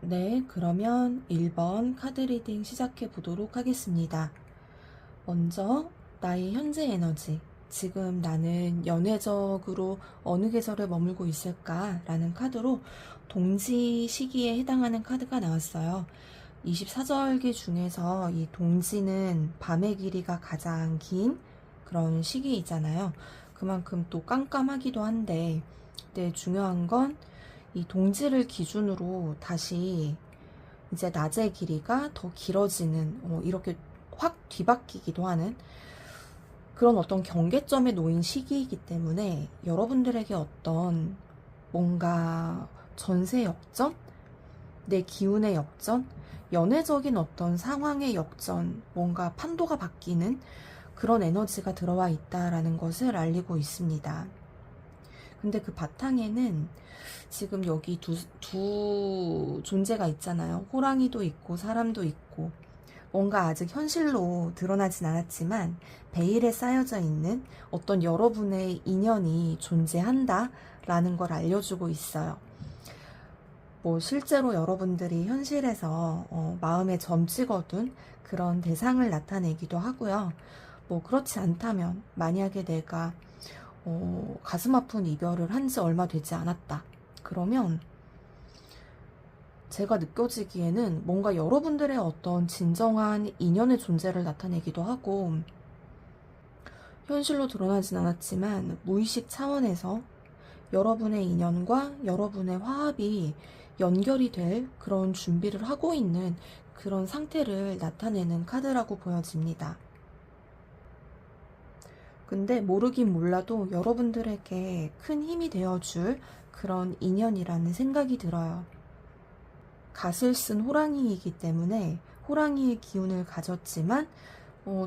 네, 그러면 1번 카드 리딩 시작해 보도록 하겠습니다. 먼저 나의 현재 에너지, 지금 나는 연애적으로 어느 계절에 머물고 있을까? 라는 카드로 동지 시기에 해당하는 카드가 나왔어요. 24절기 중에서 이 동지는 밤의 길이가 가장 긴 그런 시기이잖아요. 그만큼 또 깜깜하기도 한데, 근데 중요한 건 이 동지를 기준으로 다시 이제 낮의 길이가 더 길어지는, 이렇게 확 뒤바뀌기도 하는 그런 어떤 경계점에 놓인 시기이기 때문에 여러분들에게 어떤 뭔가 전세 역전, 내 기운의 역전, 연애적인 어떤 상황의 역전, 뭔가 판도가 바뀌는 그런 에너지가 들어와 있다라는 것을 알리고 있습니다. 근데 그 바탕에는 지금 여기 두 존재가 있잖아요. 호랑이도 있고 사람도 있고, 뭔가 아직 현실로 드러나진 않았지만 베일에 쌓여져 있는 어떤 여러분의 인연이 존재한다라는 걸 알려주고 있어요. 뭐 실제로 여러분들이 현실에서 마음에 점 찍어둔 그런 대상을 나타내기도 하고요. 뭐 그렇지 않다면 만약에 내가 가슴 아픈 이별을 한 지 얼마 되지 않았다. 그러면 제가 느껴지기에는 뭔가 여러분들의 어떤 진정한 인연의 존재를 나타내기도 하고, 현실로 드러나진 않았지만 무의식 차원에서 여러분의 인연과 여러분의 화합이 연결이 될 그런 준비를 하고 있는 그런 상태를 나타내는 카드라고 보여집니다. 근데 모르긴 몰라도 여러분들에게 큰 힘이 되어줄 그런 인연이라는 생각이 들어요. 갓을 쓴 호랑이이기 때문에 호랑이의 기운을 가졌지만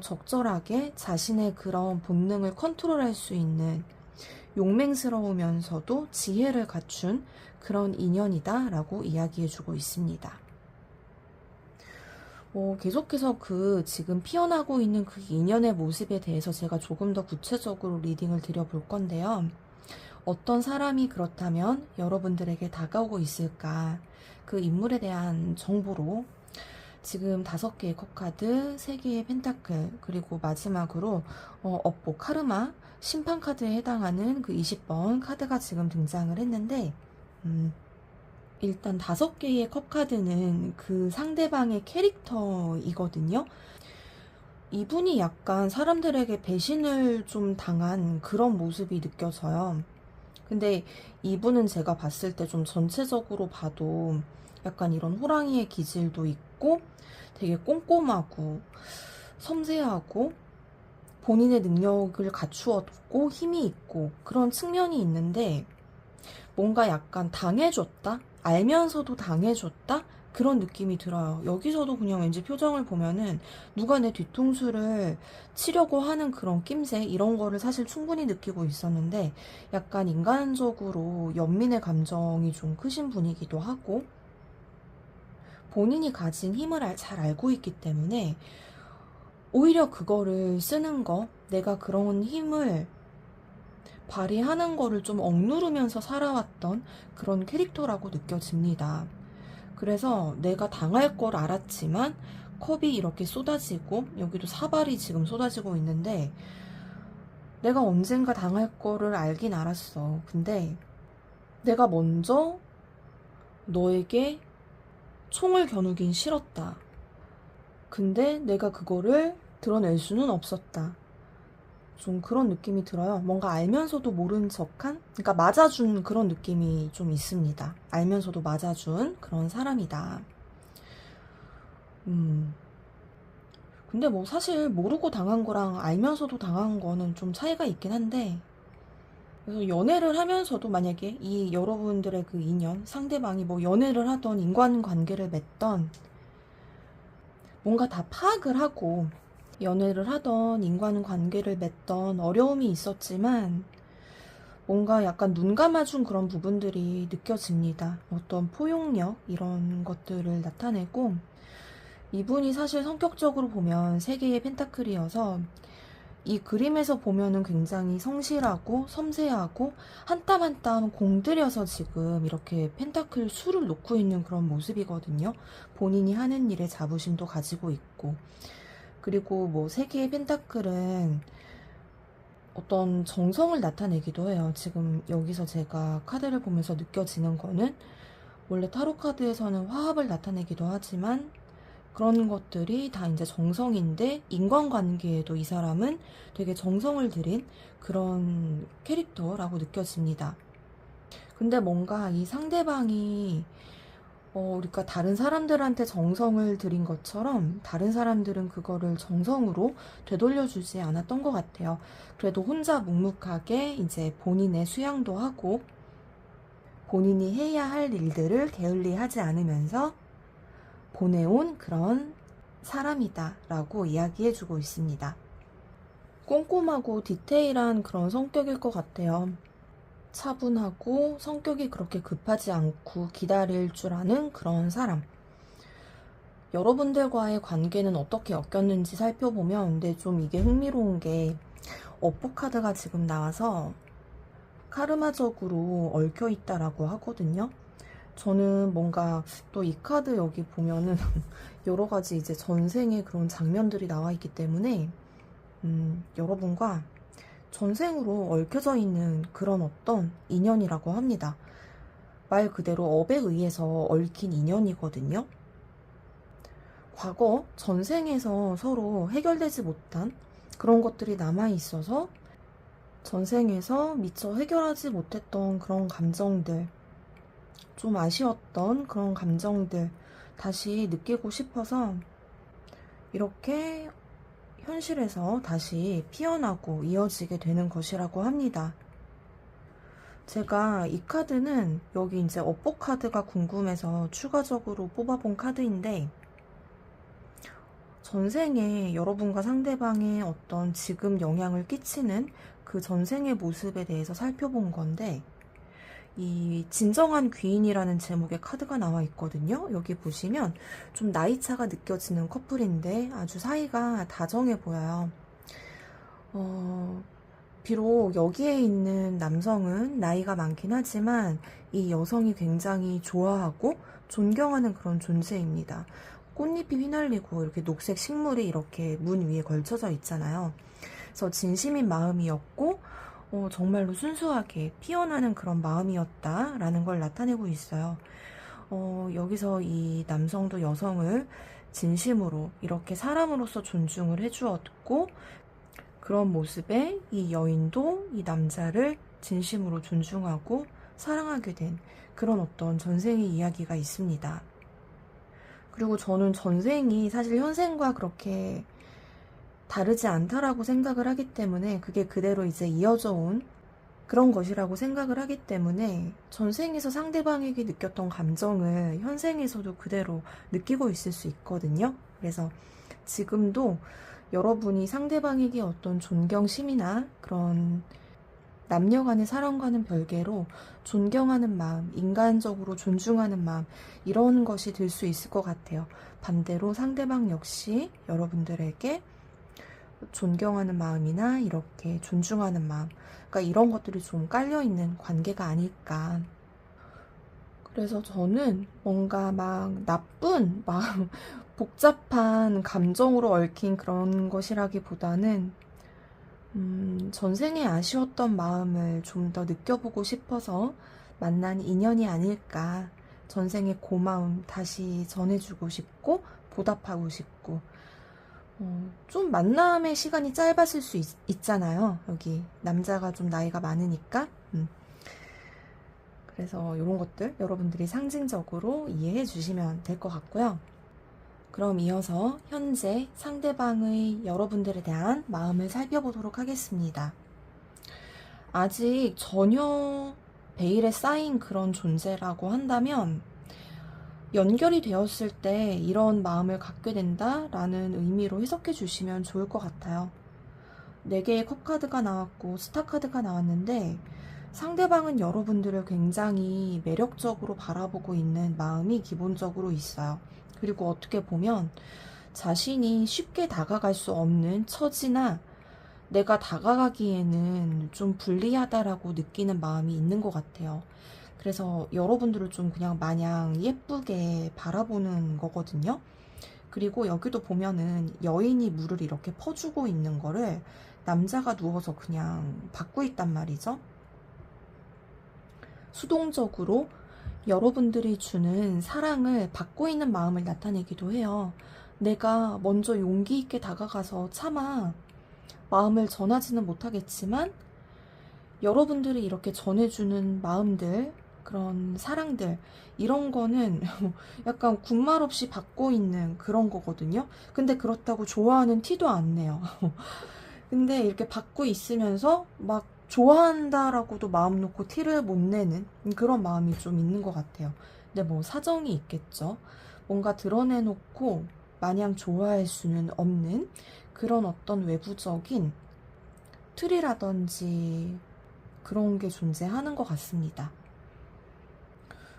적절하게 자신의 그런 본능을 컨트롤할 수 있는 용맹스러우면서도 지혜를 갖춘 그런 인연이다라고 이야기해주고 있습니다. 계속해서 그 지금 피어나고 있는 그 인연의 모습에 대해서 제가 조금 더 구체적으로 리딩을 드려볼 건데요. 어떤 사람이 그렇다면 여러분들에게 다가오고 있을까? 그 인물에 대한 정보로 지금 5개의 컵카드, 3개의 펜타클, 그리고 마지막으로 업보, 카르마, 심판 카드에 해당하는 그 20번 카드가 지금 등장을 했는데, 일단 5개의 컵카드는 그 상대방의 캐릭터이거든요. 이분이 약간 사람들에게 배신을 좀 당한 그런 모습이 느껴져요. 근데 이분은 제가 봤을 때 좀 전체적으로 봐도 약간 이런 호랑이의 기질도 있고 되게 꼼꼼하고 섬세하고 본인의 능력을 갖추었고 힘이 있고 그런 측면이 있는데, 뭔가 약간 당해줬다? 알면서도 당해줬다? 그런 느낌이 들어요. 여기서도 그냥 왠지 표정을 보면은 누가 내 뒤통수를 치려고 하는 그런 낌새, 이런 거를 사실 충분히 느끼고 있었는데, 약간 인간적으로 연민의 감정이 좀 크신 분이기도 하고, 본인이 가진 힘을 잘 알고 있기 때문에 오히려 그거를 쓰는 거, 내가 그런 힘을 발휘하는 거를 좀 억누르면서 살아왔던 그런 캐릭터라고 느껴집니다. 그래서 내가 당할 걸 알았지만 컵이 이렇게 쏟아지고, 여기도 사발이 지금 쏟아지고 있는데, 내가 언젠가 당할 거를 알긴 알았어. 근데 내가 먼저 너에게 총을 겨누긴 싫었다. 근데 내가 그거를 드러낼 수는 없었다. 좀 그런 느낌이 들어요. 뭔가 알면서도 모른 척한, 그러니까 맞아준 그런 느낌이 좀 있습니다. 알면서도 맞아준 그런 사람이다. 근데 뭐 사실 모르고 당한 거랑 알면서도 당한 거는 좀 차이가 있긴 한데, 그래서 연애를 하면서도 만약에 이 여러분들의 그 인연, 상대방이 뭐 연애를 하던 인간관계를 맺던, 뭔가 다 파악을 하고 연애를 하던 인간관계를 맺던 어려움이 있었지만 뭔가 약간 눈 감아준 그런 부분들이 느껴집니다. 어떤 포용력 이런 것들을 나타내고, 이분이 사실 성격적으로 보면 3개의 펜타클이어서 이 그림에서 보면은 굉장히 성실하고 섬세하고 한 땀 한 땀 공들여서 지금 이렇게 펜타클 수를 놓고 있는 그런 모습이거든요. 본인이 하는 일에 자부심도 가지고 있고, 그리고 뭐 세 개의 펜타클은 어떤 정성을 나타내기도 해요. 지금 여기서 제가 카드를 보면서 느껴지는 거는, 원래 타로 카드에서는 화합을 나타내기도 하지만 그런 것들이 다 이제 정성인데, 인간관계에도 이 사람은 되게 정성을 들인 그런 캐릭터라고 느껴집니다. 근데 뭔가 이 상대방이 우리가 다른 사람들한테 정성을 들인 것처럼 다른 사람들은 그거를 정성으로 되돌려주지 않았던 것 같아요. 그래도 혼자 묵묵하게 이제 본인의 수양도 하고 본인이 해야 할 일들을 게을리하지 않으면서 보내온 그런 사람이다 라고 이야기해주고 있습니다. 꼼꼼하고 디테일한 그런 성격일 것 같아요. 차분하고 성격이 그렇게 급하지 않고 기다릴 줄 아는 그런 사람. 여러분들과의 관계는 어떻게 엮였는지 살펴보면, 근데 좀 이게 흥미로운 게 어포 카드가 지금 나와서 카르마적으로 얽혀 있다라고 하거든요. 저는 뭔가 또 이 카드 여기 보면은 여러 가지 이제 전생의 그런 장면들이 나와 있기 때문에 여러분과 전생으로 얽혀져 있는 그런 어떤 인연이라고 합니다. 말 그대로 업에 의해서 얽힌 인연이거든요. 과거 전생에서 서로 해결되지 못한 그런 것들이 남아 있어서 전생에서 미처 해결하지 못했던 그런 감정들, 좀 아쉬웠던 그런 감정들 다시 느끼고 싶어서 이렇게 현실에서 다시 피어나고 이어지게 되는 것이라고 합니다. 제가 이 카드는 여기 이제 업보 카드가 궁금해서 추가적으로 뽑아본 카드인데, 전생에 여러분과 상대방의 어떤 지금 영향을 끼치는 그 전생의 모습에 대해서 살펴본 건데, 이 진정한 귀인이라는 제목의 카드가 나와 있거든요. 여기 보시면 좀 나이차가 느껴지는 커플인데 아주 사이가 다정해 보여요. 비록 여기에 있는 남성은 나이가 많긴 하지만 이 여성이 굉장히 좋아하고 존경하는 그런 존재입니다. 꽃잎이 휘날리고 이렇게 녹색 식물이 이렇게 문 위에 걸쳐져 있잖아요. 그래서 진심인 마음이었고 정말로 순수하게 피어나는 그런 마음이었다라는 걸 나타내고 있어요. 여기서 이 남성도 여성을 진심으로 이렇게 사람으로서 존중을 해주었고, 그런 모습에 이 여인도 이 남자를 진심으로 존중하고 사랑하게 된 그런 어떤 전생의 이야기가 있습니다. 그리고 저는 전생이 사실 현생과 그렇게 다르지 않다라고 생각을 하기 때문에, 그게 그대로 이제 이어져 온 그런 것이라고 생각을 하기 때문에 전생에서 상대방에게 느꼈던 감정을 현생에서도 그대로 느끼고 있을 수 있거든요. 그래서 지금도 여러분이 상대방에게 어떤 존경심이나 그런 남녀 간의 사랑과는 별개로 존경하는 마음, 인간적으로 존중하는 마음, 이런 것이 들 수 있을 것 같아요. 반대로 상대방 역시 여러분들에게 존경하는 마음이나 이렇게 존중하는 마음, 그러니까 이런 것들이 좀 깔려있는 관계가 아닐까. 그래서 저는 뭔가 막 나쁜, 막 복잡한 감정으로 얽힌 그런 것이라기보다는 전생에 아쉬웠던 마음을 좀 더 느껴보고 싶어서 만난 인연이 아닐까. 전생의 고마움 다시 전해주고 싶고 보답하고 싶고, 좀 만남의 시간이 짧았을 수 있잖아요. 여기 남자가 좀 나이가 많으니까. 그래서 이런 것들 여러분들이 상징적으로 이해해 주시면 될 것 같고요. 그럼 이어서 현재 상대방의 여러분들에 대한 마음을 살펴보도록 하겠습니다. 아직 전혀 베일에 쌓인 그런 존재라고 한다면, 연결이 되었을 때 이런 마음을 갖게 된다라는 의미로 해석해 주시면 좋을 것 같아요. 4개의 컵카드가 나왔고 스타카드가 나왔는데, 상대방은 여러분들을 굉장히 매력적으로 바라보고 있는 마음이 기본적으로 있어요. 그리고 어떻게 보면 자신이 쉽게 다가갈 수 없는 처지나 내가 다가가기에는 좀 불리하다라고 느끼는 마음이 있는 것 같아요. 그래서 여러분들을 좀 그냥 마냥 예쁘게 바라보는 거거든요. 그리고 여기도 보면은 여인이 물을 이렇게 퍼주고 있는 거를 남자가 누워서 그냥 받고 있단 말이죠. 수동적으로 여러분들이 주는 사랑을 받고 있는 마음을 나타내기도 해요. 내가 먼저 용기 있게 다가가서 차마 마음을 전하지는 못하겠지만 여러분들이 이렇게 전해주는 마음들, 그런 사랑들, 이런 거는 약간 군말 없이 받고 있는 그런 거거든요. 근데 그렇다고 좋아하는 티도 안 내요. 근데 이렇게 받고 있으면서 막 좋아한다라고도 마음 놓고 티를 못 내는 그런 마음이 좀 있는 것 같아요. 근데 뭐 사정이 있겠죠. 뭔가 드러내놓고 마냥 좋아할 수는 없는 그런 어떤 외부적인 틀이라든지 그런 게 존재하는 것 같습니다.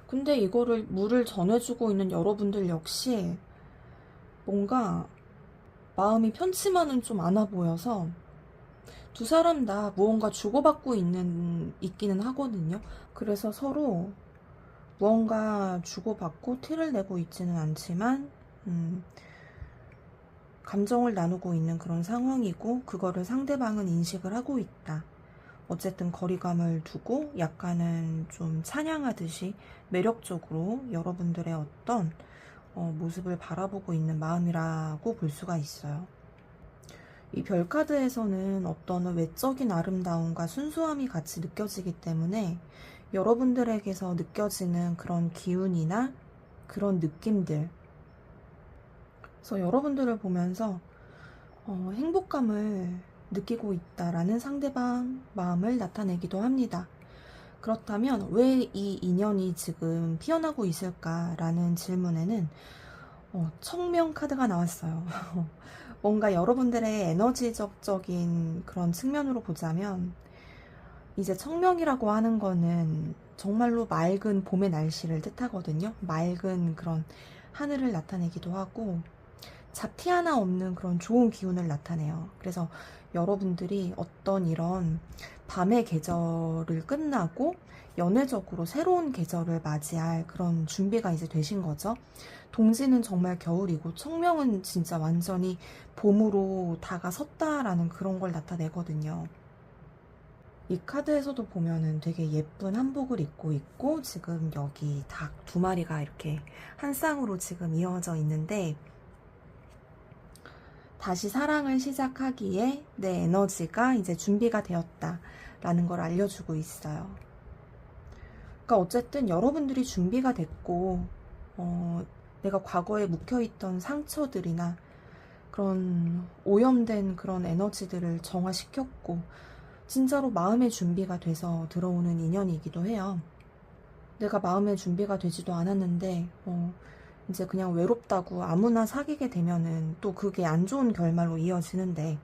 근데 이거를 물을 전해주고 있는 여러분들 역시 뭔가 마음이 편치만은 좀 않아 보여서 두 사람 다 무언가 주고받고 있기는 하거든요. 그래서 서로 무언가 주고받고 티를 내고 있지는 않지만 감정을 나누고 있는 그런 상황이고 그거를 상대방은 인식을 하고 있다. 어쨌든 거리감을 두고 약간은 좀 찬양하듯이 매력적으로 여러분들의 어떤 모습을 바라보고 있는 마음이라고 볼 수가 있어요. 이 별카드에서는 어떤 외적인 아름다움과 순수함이 같이 느껴지기 때문에 여러분들에게서 느껴지는 그런 기운이나 그런 느낌들, 그래서 여러분들을 보면서 행복감을 느끼고 있다라는 상대방 마음을 나타내기도 합니다. 그렇다면 왜 이 인연이 지금 피어나고 있을까라는 질문에는 청명 카드가 나왔어요. 뭔가 여러분들의 에너지적인 그런 측면으로 보자면 이제 청명이라고 하는 거는 정말로 맑은 봄의 날씨를 뜻하거든요. 맑은 그런 하늘을 나타내기도 하고 잡티 하나 없는 그런 좋은 기운을 나타내요. 그래서 여러분들이 어떤 이런 밤의 계절을 끝나고 연애적으로 새로운 계절을 맞이할 그런 준비가 이제 되신 거죠. 동지는 정말 겨울이고 청명은 진짜 완전히 봄으로 다가섰다라는 그런 걸 나타내거든요. 이 카드에서도 보면은 되게 예쁜 한복을 입고 있고 지금 여기 닭 두 마리가 이렇게 한 쌍으로 지금 이어져 있는데 다시 사랑을 시작하기에 내 에너지가 이제 준비가 되었다라는 걸 알려주고 있어요. 그러니까 어쨌든 여러분들이 준비가 됐고 내가 과거에 묵혀있던 상처들이나 그런 오염된 그런 에너지들을 정화시켰고 진짜로 마음의 준비가 돼서 들어오는 인연이기도 해요. 내가 마음의 준비가 되지도 않았는데 이제 그냥 외롭다고 아무나 사귀게 되면은 또 그게 안 좋은 결말로 이어지는데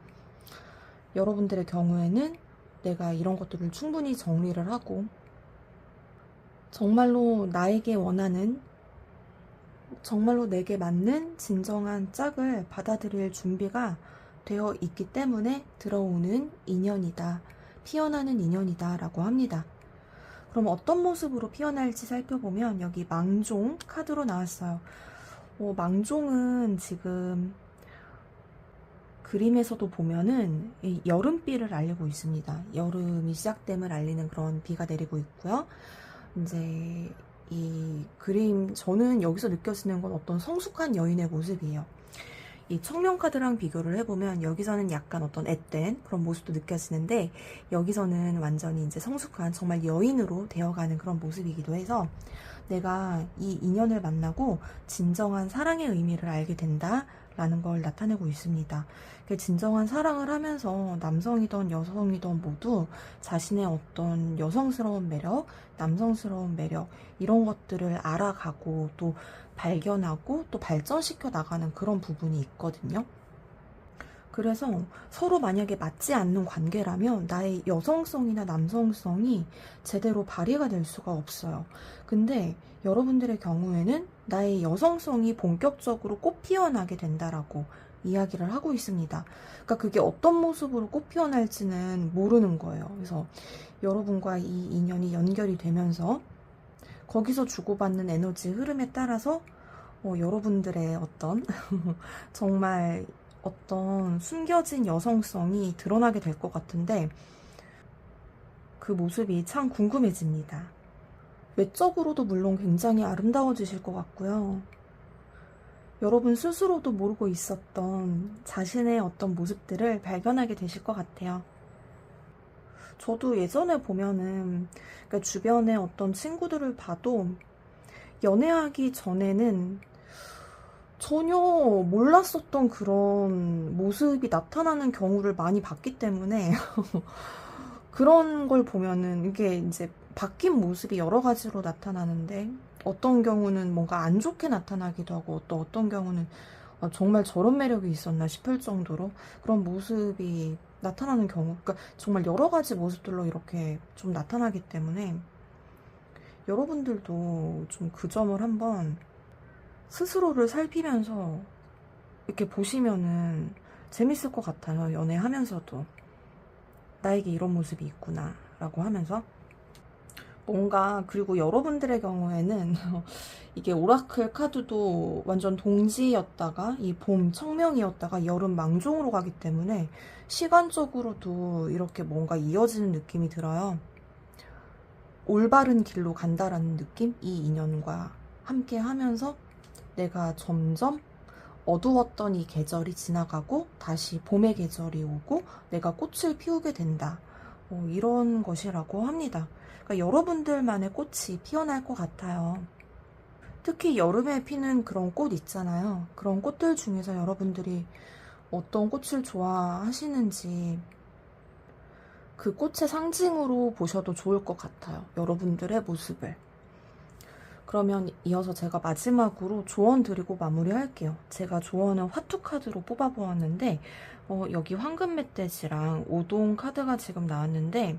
여러분들의 경우에는 내가 이런 것들을 충분히 정리를 하고 정말로 나에게 원하는 정말로 내게 맞는 진정한 짝을 받아들일 준비가 되어 있기 때문에 들어오는 인연이다. 피어나는 인연이다 라고 합니다. 그럼 어떤 모습으로 피어날지 살펴보면 여기 망종 카드로 나왔어요. 망종은 지금 그림에서도 보면은 이 여름비를 알리고 있습니다. 여름이 시작됨을 알리는 그런 비가 내리고 있고요. 이제 이 그림 저는 여기서 느껴지는 건 어떤 성숙한 여인의 모습이에요. 이 청명 카드랑 비교를 해보면 여기서는 약간 어떤 앳된 그런 모습도 느껴지는데 여기서는 완전히 이제 성숙한 정말 여인으로 되어가는 그런 모습이기도 해서 내가 이 인연을 만나고 진정한 사랑의 의미를 알게 된다라는 걸 나타내고 있습니다. 진정한 사랑을 하면서 남성이든 여성이든 모두 자신의 어떤 여성스러운 매력, 남성스러운 매력 이런 것들을 알아가고 또 발견하고 또 발전시켜 나가는 그런 부분이 있거든요. 그래서 서로 만약에 맞지 않는 관계라면 나의 여성성이나 남성성이 제대로 발휘가 될 수가 없어요. 근데 여러분들의 경우에는 나의 여성성이 본격적으로 꽃 피어나게 된다라고 이야기를 하고 있습니다. 그러니까 그게 어떤 모습으로 꽃 피어날지는 모르는 거예요. 그래서 여러분과 이 인연이 연결이 되면서 거기서 주고받는 에너지 흐름에 따라서 여러분들의 어떤 정말 어떤 숨겨진 여성성이 드러나게 될 것 같은데 그 모습이 참 궁금해집니다. 외적으로도 물론 굉장히 아름다워지실 것 같고요. 여러분 스스로도 모르고 있었던 자신의 어떤 모습들을 발견하게 되실 것 같아요. 저도 예전에 보면은 그러니까 주변에 어떤 친구들을 봐도 연애하기 전에는 전혀 몰랐었던 그런 모습이 나타나는 경우를 많이 봤기 때문에 그런 걸 보면은 이게 이제 바뀐 모습이 여러 가지로 나타나는데 어떤 경우는 뭔가 안 좋게 나타나기도 하고 또 어떤 경우는 정말 저런 매력이 있었나 싶을 정도로 그런 모습이 나타나는 경우, 그러니까 정말 여러 가지 모습들로 이렇게 좀 나타나기 때문에 여러분들도 좀 그 점을 한번 스스로를 살피면서 이렇게 보시면은 재밌을 것 같아요. 연애하면서도 나에게 이런 모습이 있구나 라고 하면서 뭔가 그리고 여러분들의 경우에는 이게 오라클 카드도 완전 동지였다가 이 봄 청명이었다가 여름 망종으로 가기 때문에 시간적으로도 이렇게 뭔가 이어지는 느낌이 들어요. 올바른 길로 간다라는 느낌? 이 인연과 함께 하면서 내가 점점 어두웠던 이 계절이 지나가고 다시 봄의 계절이 오고 내가 꽃을 피우게 된다. 이런 것이라고 합니다. 그러니까 여러분들만의 꽃이 피어날 것 같아요. 특히 여름에 피는 그런 꽃 있잖아요. 그런 꽃들 중에서 여러분들이 어떤 꽃을 좋아하시는지 그 꽃의 상징으로 보셔도 좋을 것 같아요. 여러분들의 모습을. 그러면 이어서 제가 마지막으로 조언 드리고 마무리할게요. 제가 조언은 화투 카드로 뽑아보았는데 여기 황금 멧돼지랑 오동 카드가 지금 나왔는데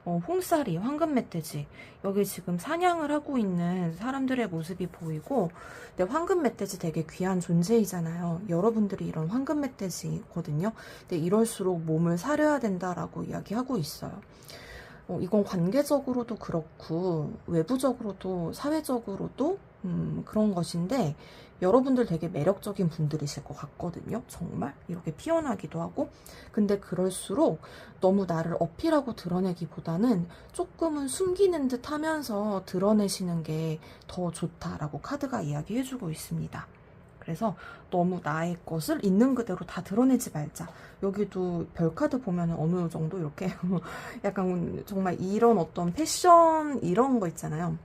홍사리, 황금 멧돼지 여기 지금 사냥을 하고 있는 사람들의 모습이 보이고 근데 황금 멧돼지 되게 귀한 존재이잖아요. 여러분들이 이런 황금 멧돼지거든요. 근데 이럴수록 몸을 사려야 된다라고 이야기하고 있어요. 이건 관계적으로도 그렇고 외부적으로도 사회적으로도 그런 것인데 여러분들 되게 매력적인 분들이실 것 같거든요. 정말 이렇게 피어나기도 하고 근데 그럴수록 너무 나를 어필하고 드러내기보다는 조금은 숨기는 듯 하면서 드러내시는 게 더 좋다라고 카드가 이야기해주고 있습니다. 그래서 너무 나의 것을 있는 그대로 다 드러내지 말자. 여기도 별카드 보면 어느 정도 이렇게 약간 정말 이런 어떤 패션 이런 거 있잖아요.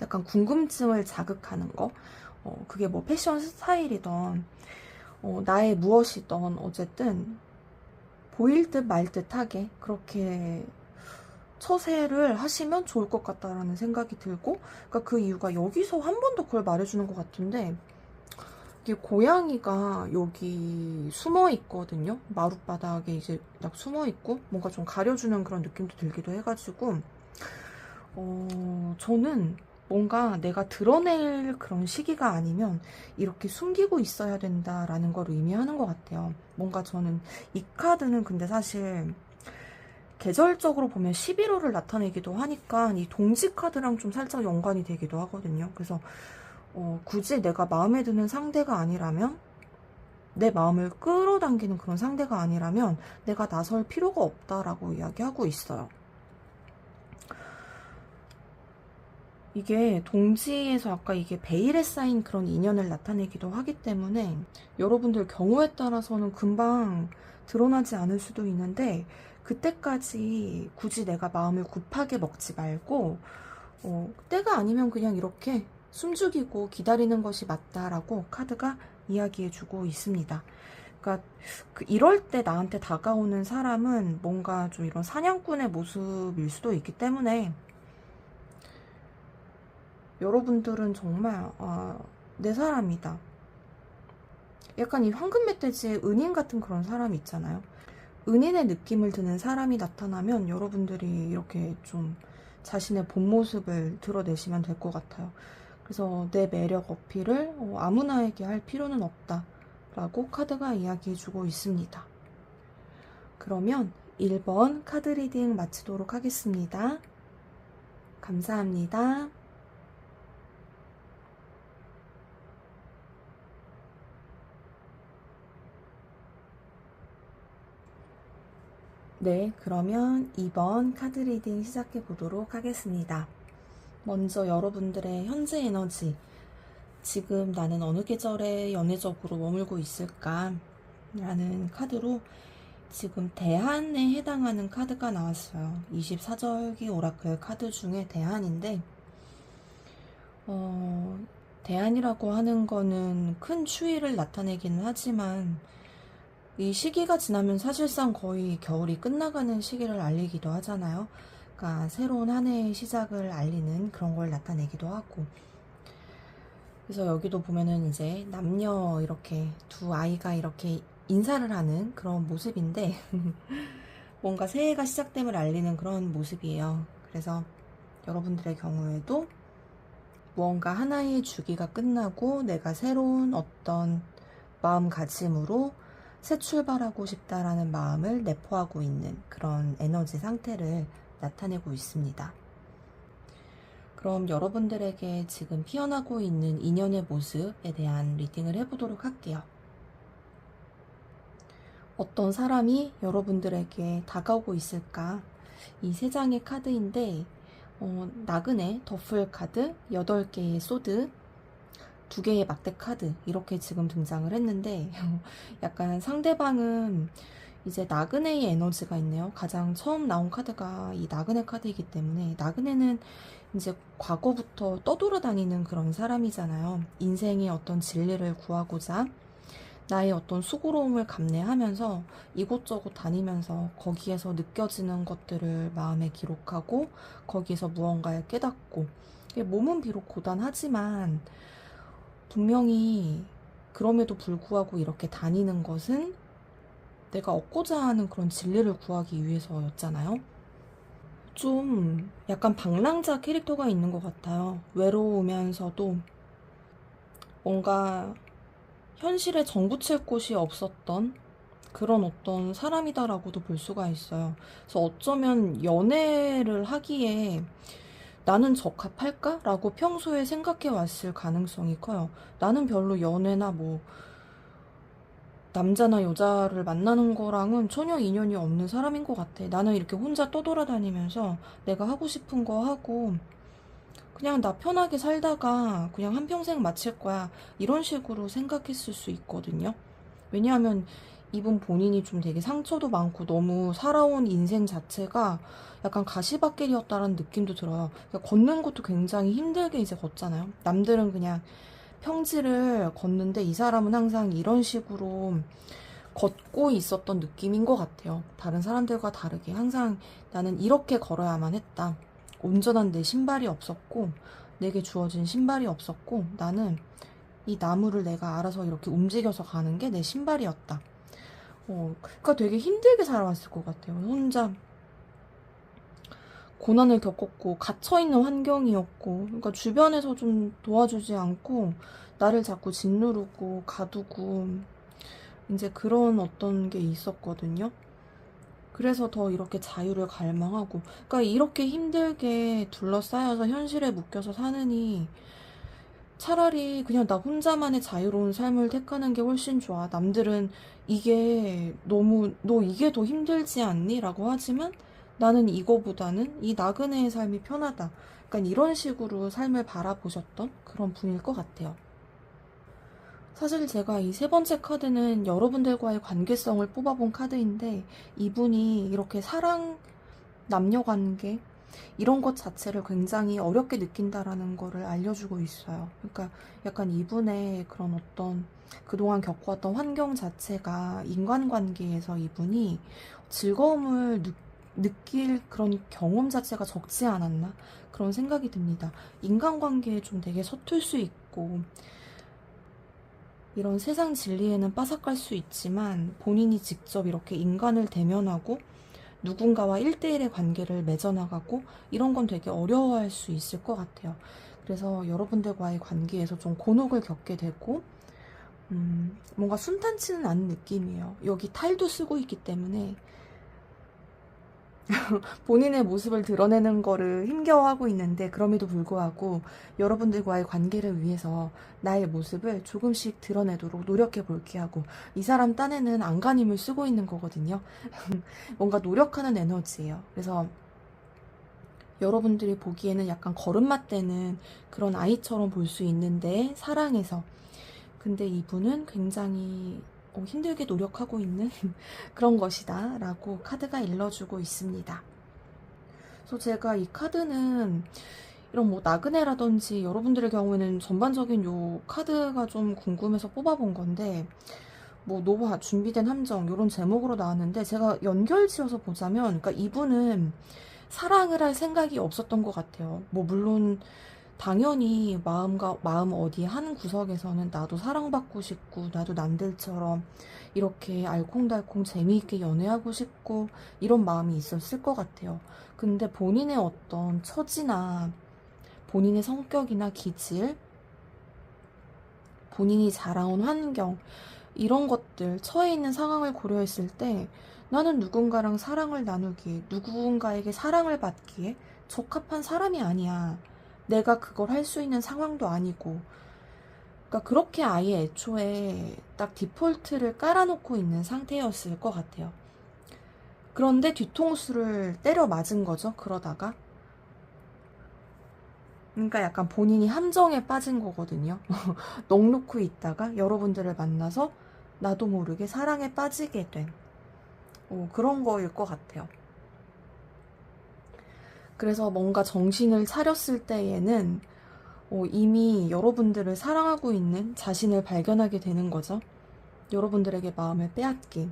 약간 궁금증을 자극하는 거. 그게 뭐 패션 스타일이던 나의 무엇이던 어쨌든 보일 듯 말 듯하게 그렇게 처세를 하시면 좋을 것 같다라는 생각이 들고 그러니까 그 이유가 여기서 한 번 더 그걸 말해주는 것 같은데 이게 고양이가 여기 숨어 있거든요. 마룻바닥에 이제 딱 숨어 있고 뭔가 좀 가려주는 그런 느낌도 들기도 해가지고 저는 뭔가 내가 드러낼 그런 시기가 아니면 이렇게 숨기고 있어야 된다라는 걸 의미하는 것 같아요. 뭔가 저는 이 카드는 근데 사실 계절적으로 보면 11월을 나타내기도 하니까 이 동지 카드랑 좀 살짝 연관이 되기도 하거든요. 그래서 굳이 내가 마음에 드는 상대가 아니라면 내 마음을 끌어당기는 그런 상대가 아니라면 내가 나설 필요가 없다라고 이야기하고 있어요. 이게 동지에서 아까 이게 베일에 쌓인 그런 인연을 나타내기도 하기 때문에 여러분들 경우에 따라서는 금방 드러나지 않을 수도 있는데 그때까지 굳이 내가 마음을 급하게 먹지 말고 때가 아니면 그냥 이렇게 숨죽이고 기다리는 것이 맞다라고 카드가 이야기해주고 있습니다. 그러니까 이럴 때 나한테 다가오는 사람은 뭔가 좀 이런 사냥꾼의 모습일 수도 있기 때문에 여러분들은 정말 내 사람이다. 약간 이 황금 멧돼지의 은인 같은 그런 사람이 있잖아요. 은인의 느낌을 드는 사람이 나타나면 여러분들이 이렇게 좀 자신의 본 모습을 드러내시면 될 것 같아요. 그래서 내 매력 어필을 아무나에게 할 필요는 없다 라고 카드가 이야기해주고 있습니다. 그러면 1번 카드 리딩 마치도록 하겠습니다. 감사합니다. 네, 그러면 2번 카드 리딩 시작해 보도록 하겠습니다. 먼저 여러분들의 현재 에너지, 지금 나는 어느 계절에 연애적으로 머물고 있을까? 라는 카드로 지금 대한에 해당하는 카드가 나왔어요. 24절기 오라클 카드 중에 대한인데, 대한이라고 하는 거는 큰 추위를 나타내기는 하지만, 이 시기가 지나면 사실상 거의 겨울이 끝나가는 시기를 알리기도 하잖아요. 그러니까 새로운 한 해의 시작을 알리는 그런 걸 나타내기도 하고. 그래서 여기도 보면은 이제 남녀 이렇게 두 아이가 이렇게 인사를 하는 그런 모습인데 뭔가 새해가 시작됨을 알리는 그런 모습이에요. 그래서 여러분들의 경우에도 무언가 하나의 주기가 끝나고 내가 새로운 어떤 마음가짐으로 새 출발하고 싶다라는 마음을 내포하고 있는 그런 에너지 상태를 나타내고 있습니다. 그럼 여러분들에게 지금 피어나고 있는 인연의 모습에 대한 리딩을 해보도록 할게요. 어떤 사람이 여러분들에게 다가오고 있을까? 이 세 장의 카드인데 나그네, 더플 카드, 8개의 소드, 2개의 막대 카드 이렇게 지금 등장을 했는데 약간 상대방은 이제 나그네의 에너지가 있네요. 가장 처음 나온 카드가 이 나그네 카드이기 때문에 나그네는 이제 과거부터 떠돌아다니는 그런 사람이잖아요. 인생의 어떤 진리를 구하고자 나의 어떤 수고로움을 감내하면서 이곳저곳 다니면서 거기에서 느껴지는 것들을 마음에 기록하고 거기에서 무언가를 깨닫고 몸은 비록 고단하지만 분명히 그럼에도 불구하고 이렇게 다니는 것은 내가 얻고자 하는 그런 진리를 구하기 위해서였잖아요. 좀 약간 방랑자 캐릭터가 있는 것 같아요. 외로우면서도 뭔가 현실에 정붙일 곳이 없었던 그런 어떤 사람이다라고도 볼 수가 있어요. 그래서 어쩌면 연애를 하기에 나는 적합할까? 라고 평소에 생각해 왔을 가능성이 커요. 나는 별로 연애나 뭐 남자나 여자를 만나는 거랑은 전혀 인연이 없는 사람인 것 같아. 나는 이렇게 혼자 떠돌아다니면서 내가 하고 싶은 거 하고 그냥 나 편하게 살다가 그냥 한평생 마칠 거야. 이런 식으로 생각했을 수 있거든요. 왜냐하면 이분 본인이 좀 되게 상처도 많고 너무 살아온 인생 자체가 약간 가시밭길이었다라는 느낌도 들어요. 그러니까 걷는 것도 굉장히 힘들게 이제 걷잖아요. 남들은 그냥 평지를 걷는데 이 사람은 항상 이런 식으로 걷고 있었던 느낌인 것 같아요. 다른 사람들과 다르게 항상 나는 이렇게 걸어야만 했다. 온전한 내 신발이 없었고 내게 주어진 신발이 없었고 나는 이 나무를 내가 알아서 이렇게 움직여서 가는 게 내 신발이었다. 그러니까 되게 힘들게 살아왔을 것 같아요. 혼자 고난을 겪었고 갇혀있는 환경이었고 그러니까 주변에서 좀 도와주지 않고 나를 자꾸 짓누르고 가두고 이제 그런 어떤 게 있었거든요. 그래서 더 이렇게 자유를 갈망하고 그러니까 이렇게 힘들게 둘러싸여서 현실에 묶여서 사느니 차라리 그냥 나 혼자만의 자유로운 삶을 택하는 게 훨씬 좋아. 남들은 이게 너무 너 이게 더 힘들지 않니? 라고 하지만 나는 이거보다는 이 나그네의 삶이 편하다. 그러니까 이런 식으로 삶을 바라보셨던 그런 분일 것 같아요. 사실 제가 이 세 번째 카드는 여러분들과의 관계성을 뽑아본 카드인데 이분이 이렇게 사랑, 남녀관계 이런 것 자체를 굉장히 어렵게 느낀다라는 거를 알려주고 있어요. 그러니까 약간 이분의 그런 어떤 그동안 겪어왔던 환경 자체가 인간관계에서 이분이 즐거움을 느낄 그런 경험 자체가 적지 않았나 그런 생각이 듭니다. 인간관계에 좀 되게 서툴 수 있고 이런 세상 진리에는 빠삭할 수 있지만 본인이 직접 이렇게 인간을 대면하고 누군가와 1대1의 관계를 맺어나가고 이런 건 되게 어려워할 수 있을 것 같아요. 그래서 여러분들과의 관계에서 좀 곤혹을 겪게 되고 뭔가 순탄치는 않은 느낌이에요. 여기 탈도 쓰고 있기 때문에 본인의 모습을 드러내는 거를 힘겨워하고 있는데, 그럼에도 불구하고 여러분들과의 관계를 위해서 나의 모습을 조금씩 드러내도록 노력해 볼게 하고, 이 사람 딴에는 안간힘을 쓰고 있는 거거든요. 뭔가 노력하는 에너지예요. 그래서 여러분들이 보기에는 약간 걸음마 떼는 그런 아이처럼 볼 수 있는데, 사랑해서. 근데 이분은 굉장히 힘들게 노력하고 있는 그런 것이다 라고 카드가 일러주고 있습니다. 그래서 제가 이 카드는 이런 뭐 나그네라든지, 여러분들의 경우에는 전반적인 요 카드가 좀 궁금해서 뽑아본 건데, 뭐 노화, 준비된 함정 이런 제목으로 나왔는데, 제가 연결지어서 보자면, 그러니까 이분은 사랑을 할 생각이 없었던 것 같아요. 뭐 물론 당연히 마음 어디 한 구석에서는 나도 사랑받고 싶고, 나도 남들처럼 이렇게 알콩달콩 재미있게 연애하고 싶고, 이런 마음이 있었을 것 같아요. 근데 본인의 어떤 처지나 본인의 성격이나 기질, 본인이 자라온 환경, 이런 것들, 처해 있는 상황을 고려했을 때, 나는 누군가랑 사랑을 나누기에, 누군가에게 사랑을 받기에 적합한 사람이 아니야. 내가 그걸 할 수 있는 상황도 아니고. 그러니까 그렇게 아예 애초에 딱 디폴트를 깔아놓고 있는 상태였을 것 같아요. 그런데 뒤통수를 때려 맞은 거죠, 그러다가. 그러니까 약간 본인이 함정에 빠진 거거든요. 넋놓고 있다가 여러분들을 만나서 나도 모르게 사랑에 빠지게 된 그런 거일 것 같아요. 그래서 뭔가 정신을 차렸을 때에는 이미 여러분들을 사랑하고 있는 자신을 발견하게 되는 거죠. 여러분들에게 마음을 빼앗긴.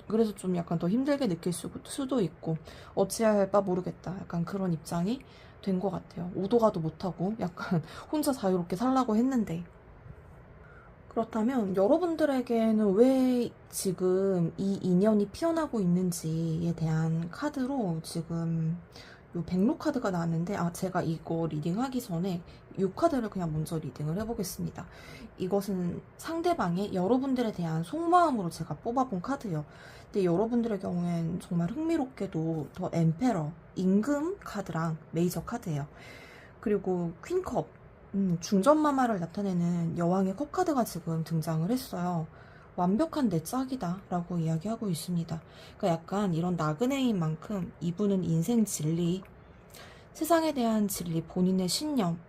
그래서 좀 약간 더 힘들게 느낄 수도 있고, 어찌해야 할까 모르겠다. 약간 그런 입장이 된 것 같아요. 오도 가도 못하고 약간 혼자 자유롭게 살라고 했는데. 그렇다면 여러분들에게는 왜 지금 이 인연이 피어나고 있는지에 대한 카드로 지금 요 백로 카드가 나왔는데, 제가 이거 리딩하기 전에 이 카드를 그냥 먼저 리딩을 해보겠습니다. 이것은 상대방의 여러분들에 대한 속마음으로 제가 뽑아본 카드예요. 근데 여러분들의 경우엔 정말 흥미롭게도 더 엠페러, 임금 카드랑 메이저 카드예요. 그리고 퀸컵, 중전마마를 나타내는 여왕의 컵 카드가 지금 등장을 했어요. 완벽한 내 짝이다 라고 이야기하고 있습니다. 그러니까 약간 이런 나그네인 만큼 이분은 인생 진리, 세상에 대한 진리, 본인의 신념,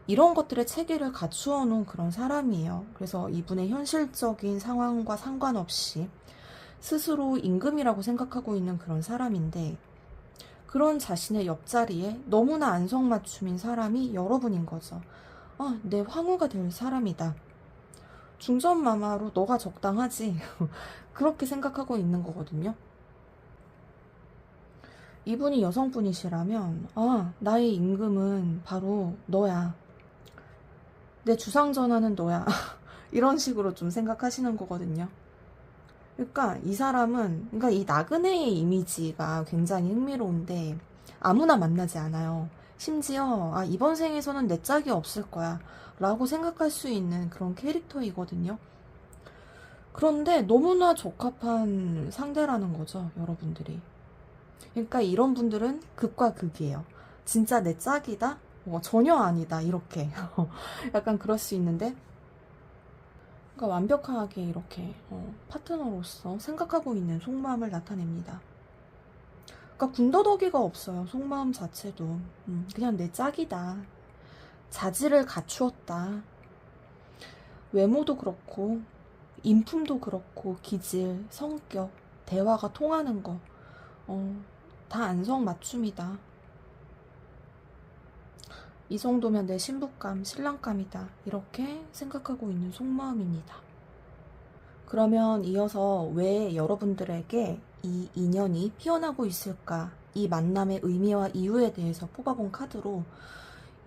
이런 것들의 체계를 갖추어 놓은 그런 사람이에요. 그래서 이분의 현실적인 상황과 상관없이 스스로 임금이라고 생각하고 있는 그런 사람인데, 그런 자신의 옆자리에 너무나 안성맞춤인 사람이 여러분인 거죠. 내 황후가 될 사람이다. 중전마마로 너가 적당하지. 그렇게 생각하고 있는 거거든요. 이분이 여성분이시라면, 나의 임금은 바로 너야. 내 주상전하는 너야. 이런 식으로 좀 생각하시는 거거든요. 그러니까 이 사람은, 그러니까 이 나그네의 이미지가 굉장히 흥미로운데, 아무나 만나지 않아요. 심지어 이번 생에서는 내 짝이 없을 거야 라고 생각할 수 있는 그런 캐릭터이거든요. 그런데 너무나 적합한 상대라는 거죠, 여러분들이. 그러니까 이런 분들은 극과 극이에요. 진짜 내 짝이다? 전혀 아니다, 이렇게. 약간 그럴 수 있는데, 그러니까 완벽하게 이렇게 파트너로서 생각하고 있는 속마음을 나타냅니다. 그러니까 군더더기가 없어요, 속마음 자체도. 그냥 내 짝이다. 자질을 갖추었다. 외모도 그렇고, 인품도 그렇고, 기질, 성격, 대화가 통하는 거, 다 안성맞춤이다. 이 정도면 내 신부감, 신랑감이다. 이렇게 생각하고 있는 속마음입니다. 그러면 이어서 왜 여러분들에게 이 인연이 피어나고 있을까? 이 만남의 의미와 이유에 대해서 뽑아본 카드로,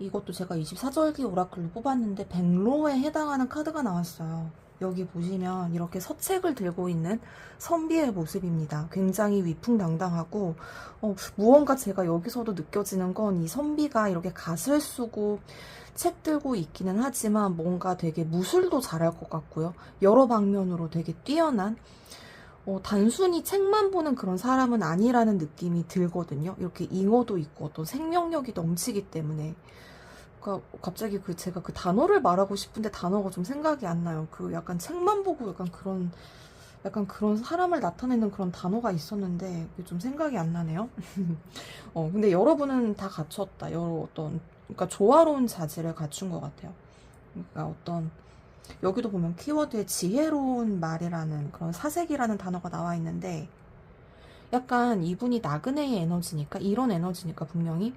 이것도 제가 24절기 오라클로 뽑았는데 백로에 해당하는 카드가 나왔어요. 여기 보시면 이렇게 서책을 들고 있는 선비의 모습입니다. 굉장히 위풍당당하고 무언가 제가 여기서도 느껴지는 건 이 선비가 이렇게 갓을 쓰고 책 들고 있기는 하지만 뭔가 되게 무술도 잘할 것 같고요. 여러 방면으로 되게 뛰어난 단순히 책만 보는 그런 사람은 아니라는 느낌이 들거든요. 이렇게 잉어도 있고 어떤 생명력이 넘치기 때문에. 그러니까 갑자기 제가 그 단어를 말하고 싶은데 단어가 좀 생각이 안 나요. 그 약간 책만 보고 약간 그런 사람을 나타내는 그런 단어가 있었는데 그게 좀 생각이 안 나네요. 근데 여러분은 다 갖췄다. 그러니까 조화로운 자질을 갖춘 것 같아요. 그러니까 여기도 보면 키워드에 지혜로운 말이라는 그런 사색이라는 단어가 나와 있는데 약간 이분이 나그네의 에너지니까 이런 에너지니까 분명히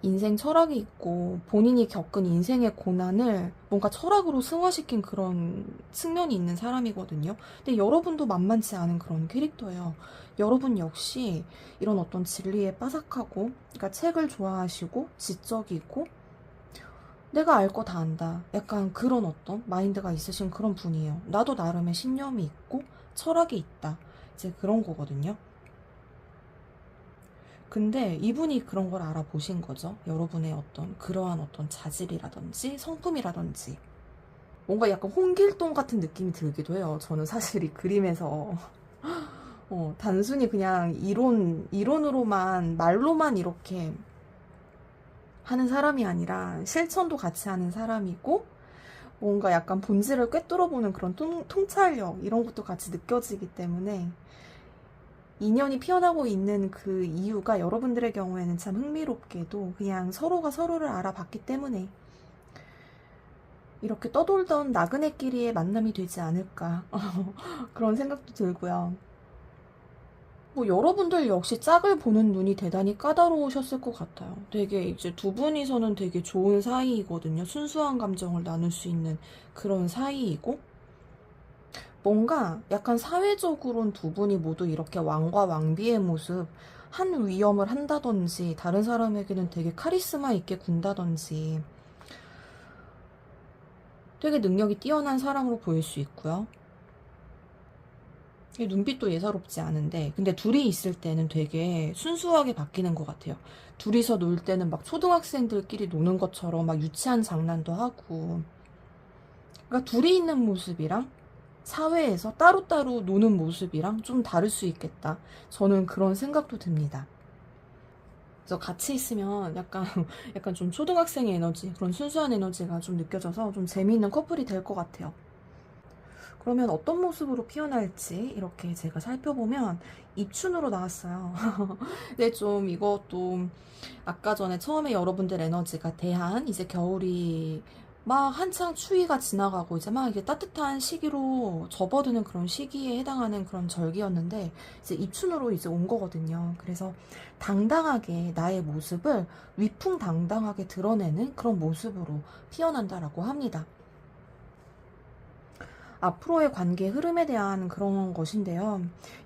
인생 철학이 있고 본인이 겪은 인생의 고난을 뭔가 철학으로 승화시킨 그런 측면이 있는 사람이거든요. 근데 여러분도 만만치 않은 그런 캐릭터예요. 여러분 역시 이런 어떤 진리에 빠삭하고 그러니까 책을 좋아하시고 지적이고 내가 알 거 다 안다. 약간 그런 어떤 마인드가 있으신 그런 분이에요. 나도 나름의 신념이 있고 철학이 있다. 이제 그런 거거든요. 근데 이분이 그런 걸 알아보신 거죠. 여러분의 그러한 자질이라든지 성품이라든지. 뭔가 약간 홍길동 같은 느낌이 들기도 해요. 저는 사실 이 그림에서. 단순히 그냥 이론으로만, 말로만 이렇게 하는 사람이 아니라 실천도 같이 하는 사람이고, 뭔가 약간 본질을 꿰뚫어보는 그런 통찰력, 이런 것도 같이 느껴지기 때문에, 인연이 피어나고 있는 그 이유가 여러분들의 경우에는 참 흥미롭게도 그냥 서로가 서로를 알아봤기 때문에 이렇게 떠돌던 나그네끼리의 만남이 되지 않을까 그런 생각도 들고요. 뭐 여러분들 역시 짝을 보는 눈이 대단히 까다로우셨을 것 같아요. 되게 이제 두 분이서는 되게 좋은 사이이거든요. 순수한 감정을 나눌 수 있는 그런 사이이고 뭔가 약간 사회적으로는 두 분이 모두 이렇게 왕과 왕비의 모습, 한 위험을 한다든지 다른 사람에게는 되게 카리스마 있게 군다든지 되게 능력이 뛰어난 사람으로 보일 수 있고요. 눈빛도 예사롭지 않은데 근데 둘이 있을 때는 되게 순수하게 바뀌는 것 같아요. 둘이서 놀 때는 막 초등학생들끼리 노는 것처럼 막 유치한 장난도 하고 그러니까 둘이 있는 모습이랑 사회에서 따로따로 노는 모습이랑 좀 다를 수 있겠다. 저는 그런 생각도 듭니다. 그래서 같이 있으면 약간 좀 초등학생의 에너지, 그런 순수한 에너지가 좀 느껴져서 좀 재미있는 커플이 될 것 같아요. 그러면 어떤 모습으로 피어날지 이렇게 제가 살펴보면 입춘으로 나왔어요. 근데 좀 이것도 아까 전에 처음에 여러분들 에너지가 대한 이제 겨울이 막 한창 추위가 지나가고 이제 막 이게 따뜻한 시기로 접어드는 그런 시기에 해당하는 그런 절기였는데 이제 입춘으로 이제 온 거거든요. 그래서 당당하게 나의 모습을 위풍당당하게 드러내는 그런 모습으로 피어난다라고 합니다. 앞으로의 관계 흐름에 대한 그런 것인데요.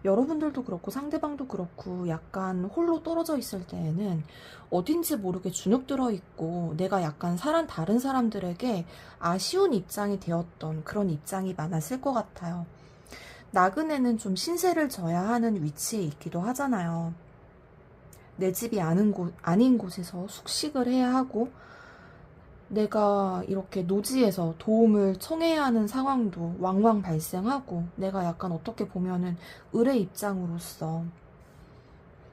여러분들도 그렇고 상대방도 그렇고 약간 홀로 떨어져 있을 때에는 어딘지 모르게 주눅 들어 있고 내가 약간 다른 사람들에게 아쉬운 입장이 되었던 그런 입장이 많았을 것 같아요. 나그네는 좀 신세를 져야 하는 위치에 있기도 하잖아요. 내 집이 아닌 곳에서 숙식을 해야 하고 내가 이렇게 노지에서 도움을 청해야 하는 상황도 왕왕 발생하고 내가 약간 어떻게 보면은 을의 입장으로서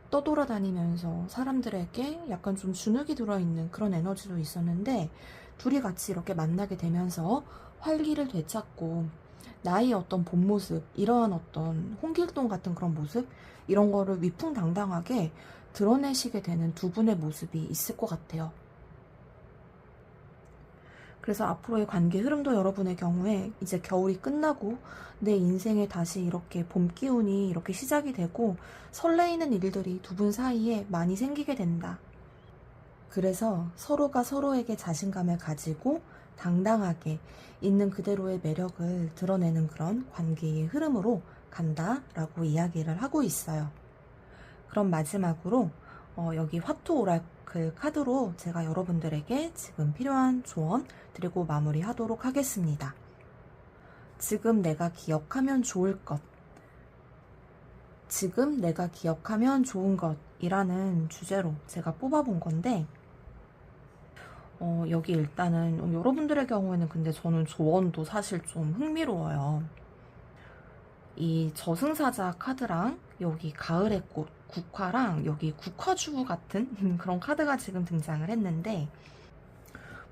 떠돌아다니면서 사람들에게 약간 좀 주눅이 들어있는 그런 에너지도 있었는데 둘이 같이 이렇게 만나게 되면서 활기를 되찾고 나의 어떤 본 모습, 이러한 어떤 홍길동 같은 그런 모습 이런 거를 위풍당당하게 드러내시게 되는 두 분의 모습이 있을 것 같아요. 그래서 앞으로의 관계 흐름도 여러분의 경우에 이제 겨울이 끝나고 내 인생에 다시 이렇게 봄 기운이 이렇게 시작이 되고 설레이는 일들이 두 분 사이에 많이 생기게 된다. 그래서 서로가 서로에게 자신감을 가지고 당당하게 있는 그대로의 매력을 드러내는 그런 관계의 흐름으로 간다라고 이야기를 하고 있어요. 그럼 마지막으로 여기 화투 오라클 카드로 제가 여러분들에게 지금 필요한 조언 드리고 마무리하도록 하겠습니다. 지금 내가 기억하면 좋을 것, 지금 내가 기억하면 좋은 것이라는 주제로 제가 뽑아본 건데, 여기 일단은 여러분들의 경우에는 근데 저는 조언도 사실 좀 흥미로워요. 이 저승사자 카드랑 여기 가을의 꽃, 국화랑 여기 국화주 같은 그런 카드가 지금 등장을 했는데,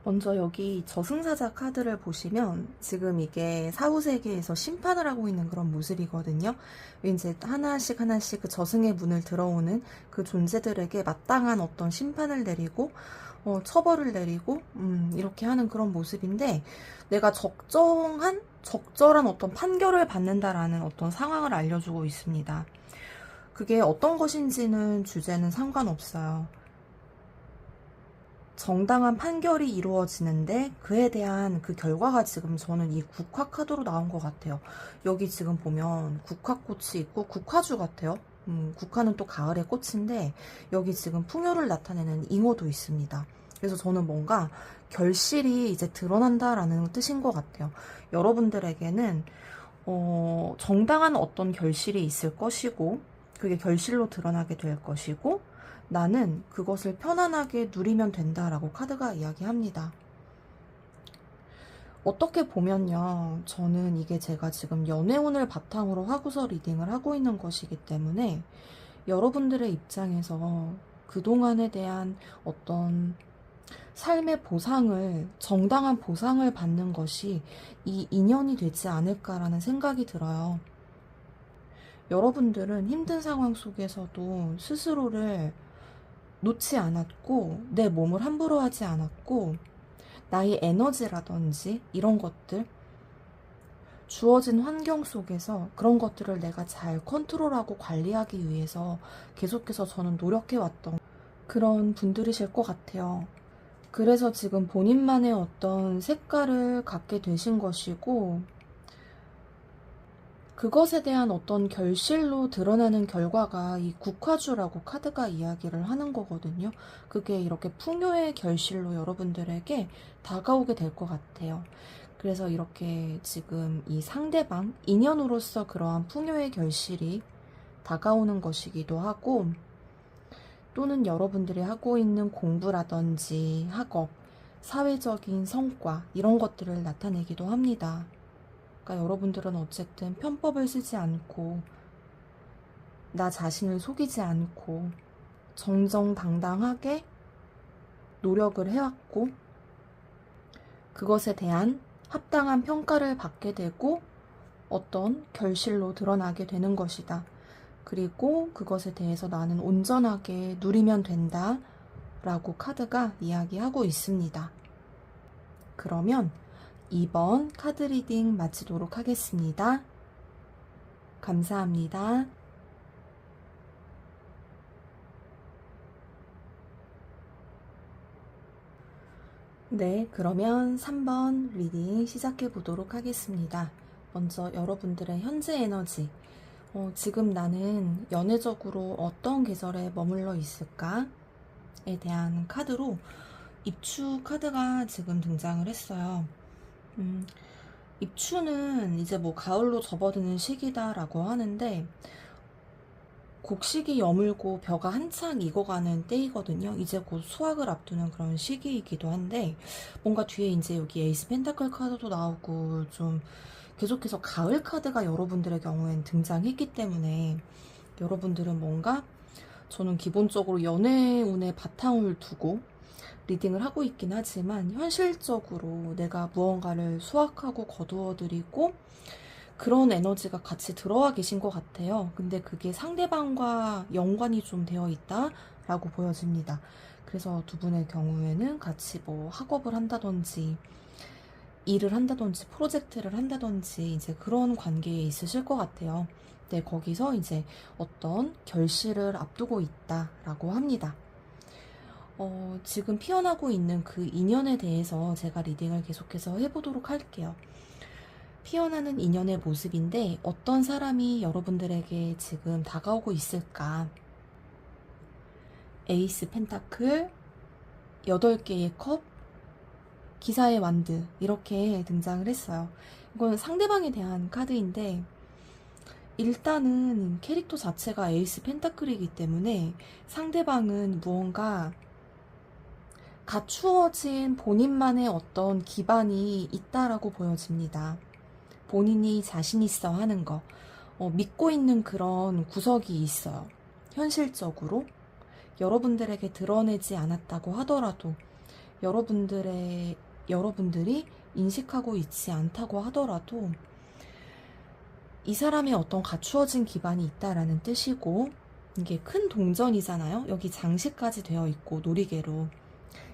먼저 여기 저승사자 카드를 보시면 지금 이게 사후세계에서 심판을 하고 있는 그런 모습이거든요. 이제 하나씩 하나씩 그 저승의 문을 들어오는 그 존재들에게 마땅한 어떤 심판을 내리고 처벌을 내리고 이렇게 하는 그런 모습인데, 내가 적절한 어떤 판결을 받는다라는 어떤 상황을 알려주고 있습니다. 그게 어떤 것인지는 주제는 상관없어요. 정당한 판결이 이루어지는데 그에 대한 그 결과가 지금 저는 이 국화 카드로 나온 것 같아요. 여기 지금 보면 국화꽃이 있고 국화주 같아요. 국화는 또 가을의 꽃인데 여기 지금 풍요를 나타내는 잉어도 있습니다. 그래서 저는 뭔가 결실이 이제 드러난다라는 뜻인 것 같아요. 여러분들에게는 정당한 어떤 결실이 있을 것이고 그게 결실로 드러나게 될 것이고 나는 그것을 편안하게 누리면 된다라고 카드가 이야기합니다. 어떻게 보면요, 저는 이게 제가 지금 연애운을 바탕으로 하고서 리딩을 하고 있는 것이기 때문에 여러분들의 입장에서 그동안에 대한 어떤 삶의 보상을, 정당한 보상을 받는 것이 이 인연이 되지 않을까라는 생각이 들어요. 여러분들은 힘든 상황 속에서도 스스로를 놓지 않았고 내 몸을 함부로 하지 않았고 나의 에너지라든지 이런 것들, 주어진 환경 속에서 그런 것들을 내가 잘 컨트롤하고 관리하기 위해서 계속해서 저는 노력해왔던 그런 분들이실 것 같아요. 그래서 지금 본인만의 어떤 색깔을 갖게 되신 것이고, 그것에 대한 어떤 결실로 드러나는 결과가 이 국화주라고 카드가 이야기를 하는 거거든요. 그게 이렇게 풍요의 결실로 여러분들에게 다가오게 될 것 같아요. 그래서 이렇게 지금 이 상대방, 인연으로서 그러한 풍요의 결실이 다가오는 것이기도 하고, 또는 여러분들이 하고 있는 공부라든지 학업, 사회적인 성과, 이런 것들을 나타내기도 합니다. 그러니까 여러분들은 어쨌든 편법을 쓰지 않고 나 자신을 속이지 않고 정정당당하게 노력을 해왔고 그것에 대한 합당한 평가를 받게 되고 어떤 결실로 드러나게 되는 것이다. 그리고 그것에 대해서 나는 온전하게 누리면 된다 라고 카드가 이야기하고 있습니다. 그러면 2번 카드 리딩 마치도록 하겠습니다. 감사합니다. 네, 그러면 3번 리딩 시작해 보도록 하겠습니다. 먼저 여러분들의 현재 에너지, 지금 나는 연애적으로 어떤 계절에 머물러 있을까에 대한 카드로 입추 카드가 지금 등장을 했어요. 입추는 이제 뭐 가을로 접어드는 시기다라고 하는데 곡식이 여물고 벼가 한창 익어가는 때이거든요. 이제 곧 수확을 앞두는 그런 시기이기도 한데 뭔가 뒤에 이제 여기 에이스 펜타클 카드도 나오고 좀 계속해서 가을 카드가 여러분들의 경우엔 등장했기 때문에 여러분들은 뭔가 저는 기본적으로 연애운의 바탕을 두고 리딩을 하고 있긴 하지만 현실적으로 내가 무언가를 수확하고 거두어들이고 그런 에너지가 같이 들어와 계신 것 같아요. 근데 그게 상대방과 연관이 좀 되어 있다라고 보여집니다. 그래서 두 분의 경우에는 같이 뭐 학업을 한다든지 일을 한다든지 프로젝트를 한다든지 이제 그런 관계에 있으실 것 같아요. 네, 거기서 이제 어떤 결실을 앞두고 있다라고 합니다. 지금 피어나고 있는 그 인연에 대해서 제가 리딩을 계속해서 해보도록 할게요. 피어나는 인연의 모습인데 어떤 사람이 여러분들에게 지금 다가오고 있을까? 에이스 펜타클, 8개의 컵, 기사의 완드 이렇게 등장을 했어요. 이건 상대방에 대한 카드인데 일단은 캐릭터 자체가 에이스 펜타클이기 때문에 상대방은 무언가 갖추어진 본인만의 어떤 기반이 있다라고 보여집니다. 본인이 자신 있어 하는 거, 믿고 있는 그런 구석이 있어요. 현실적으로 여러분들에게 드러내지 않았다고 하더라도 여러분들이 인식하고 있지 않다고 하더라도 이 사람의 어떤 갖추어진 기반이 있다라는 뜻이고, 이게 큰 동전이잖아요. 여기 장식까지 되어 있고 놀이개로.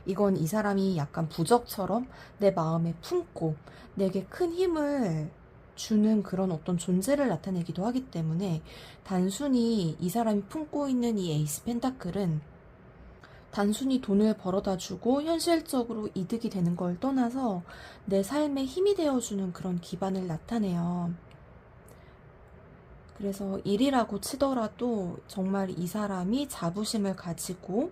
이건 이 사람이 약간 부적처럼 내 마음에 품고 내게 큰 힘을 주는 그런 어떤 존재를 나타내기도 하기 때문에, 단순히 이 사람이 품고 있는 이 에이스 펜타클은 단순히 돈을 벌어다 주고 현실적으로 이득이 되는 걸 떠나서 내 삶에 힘이 되어주는 그런 기반을 나타내요. 그래서 일이라고 치더라도 정말 이 사람이 자부심을 가지고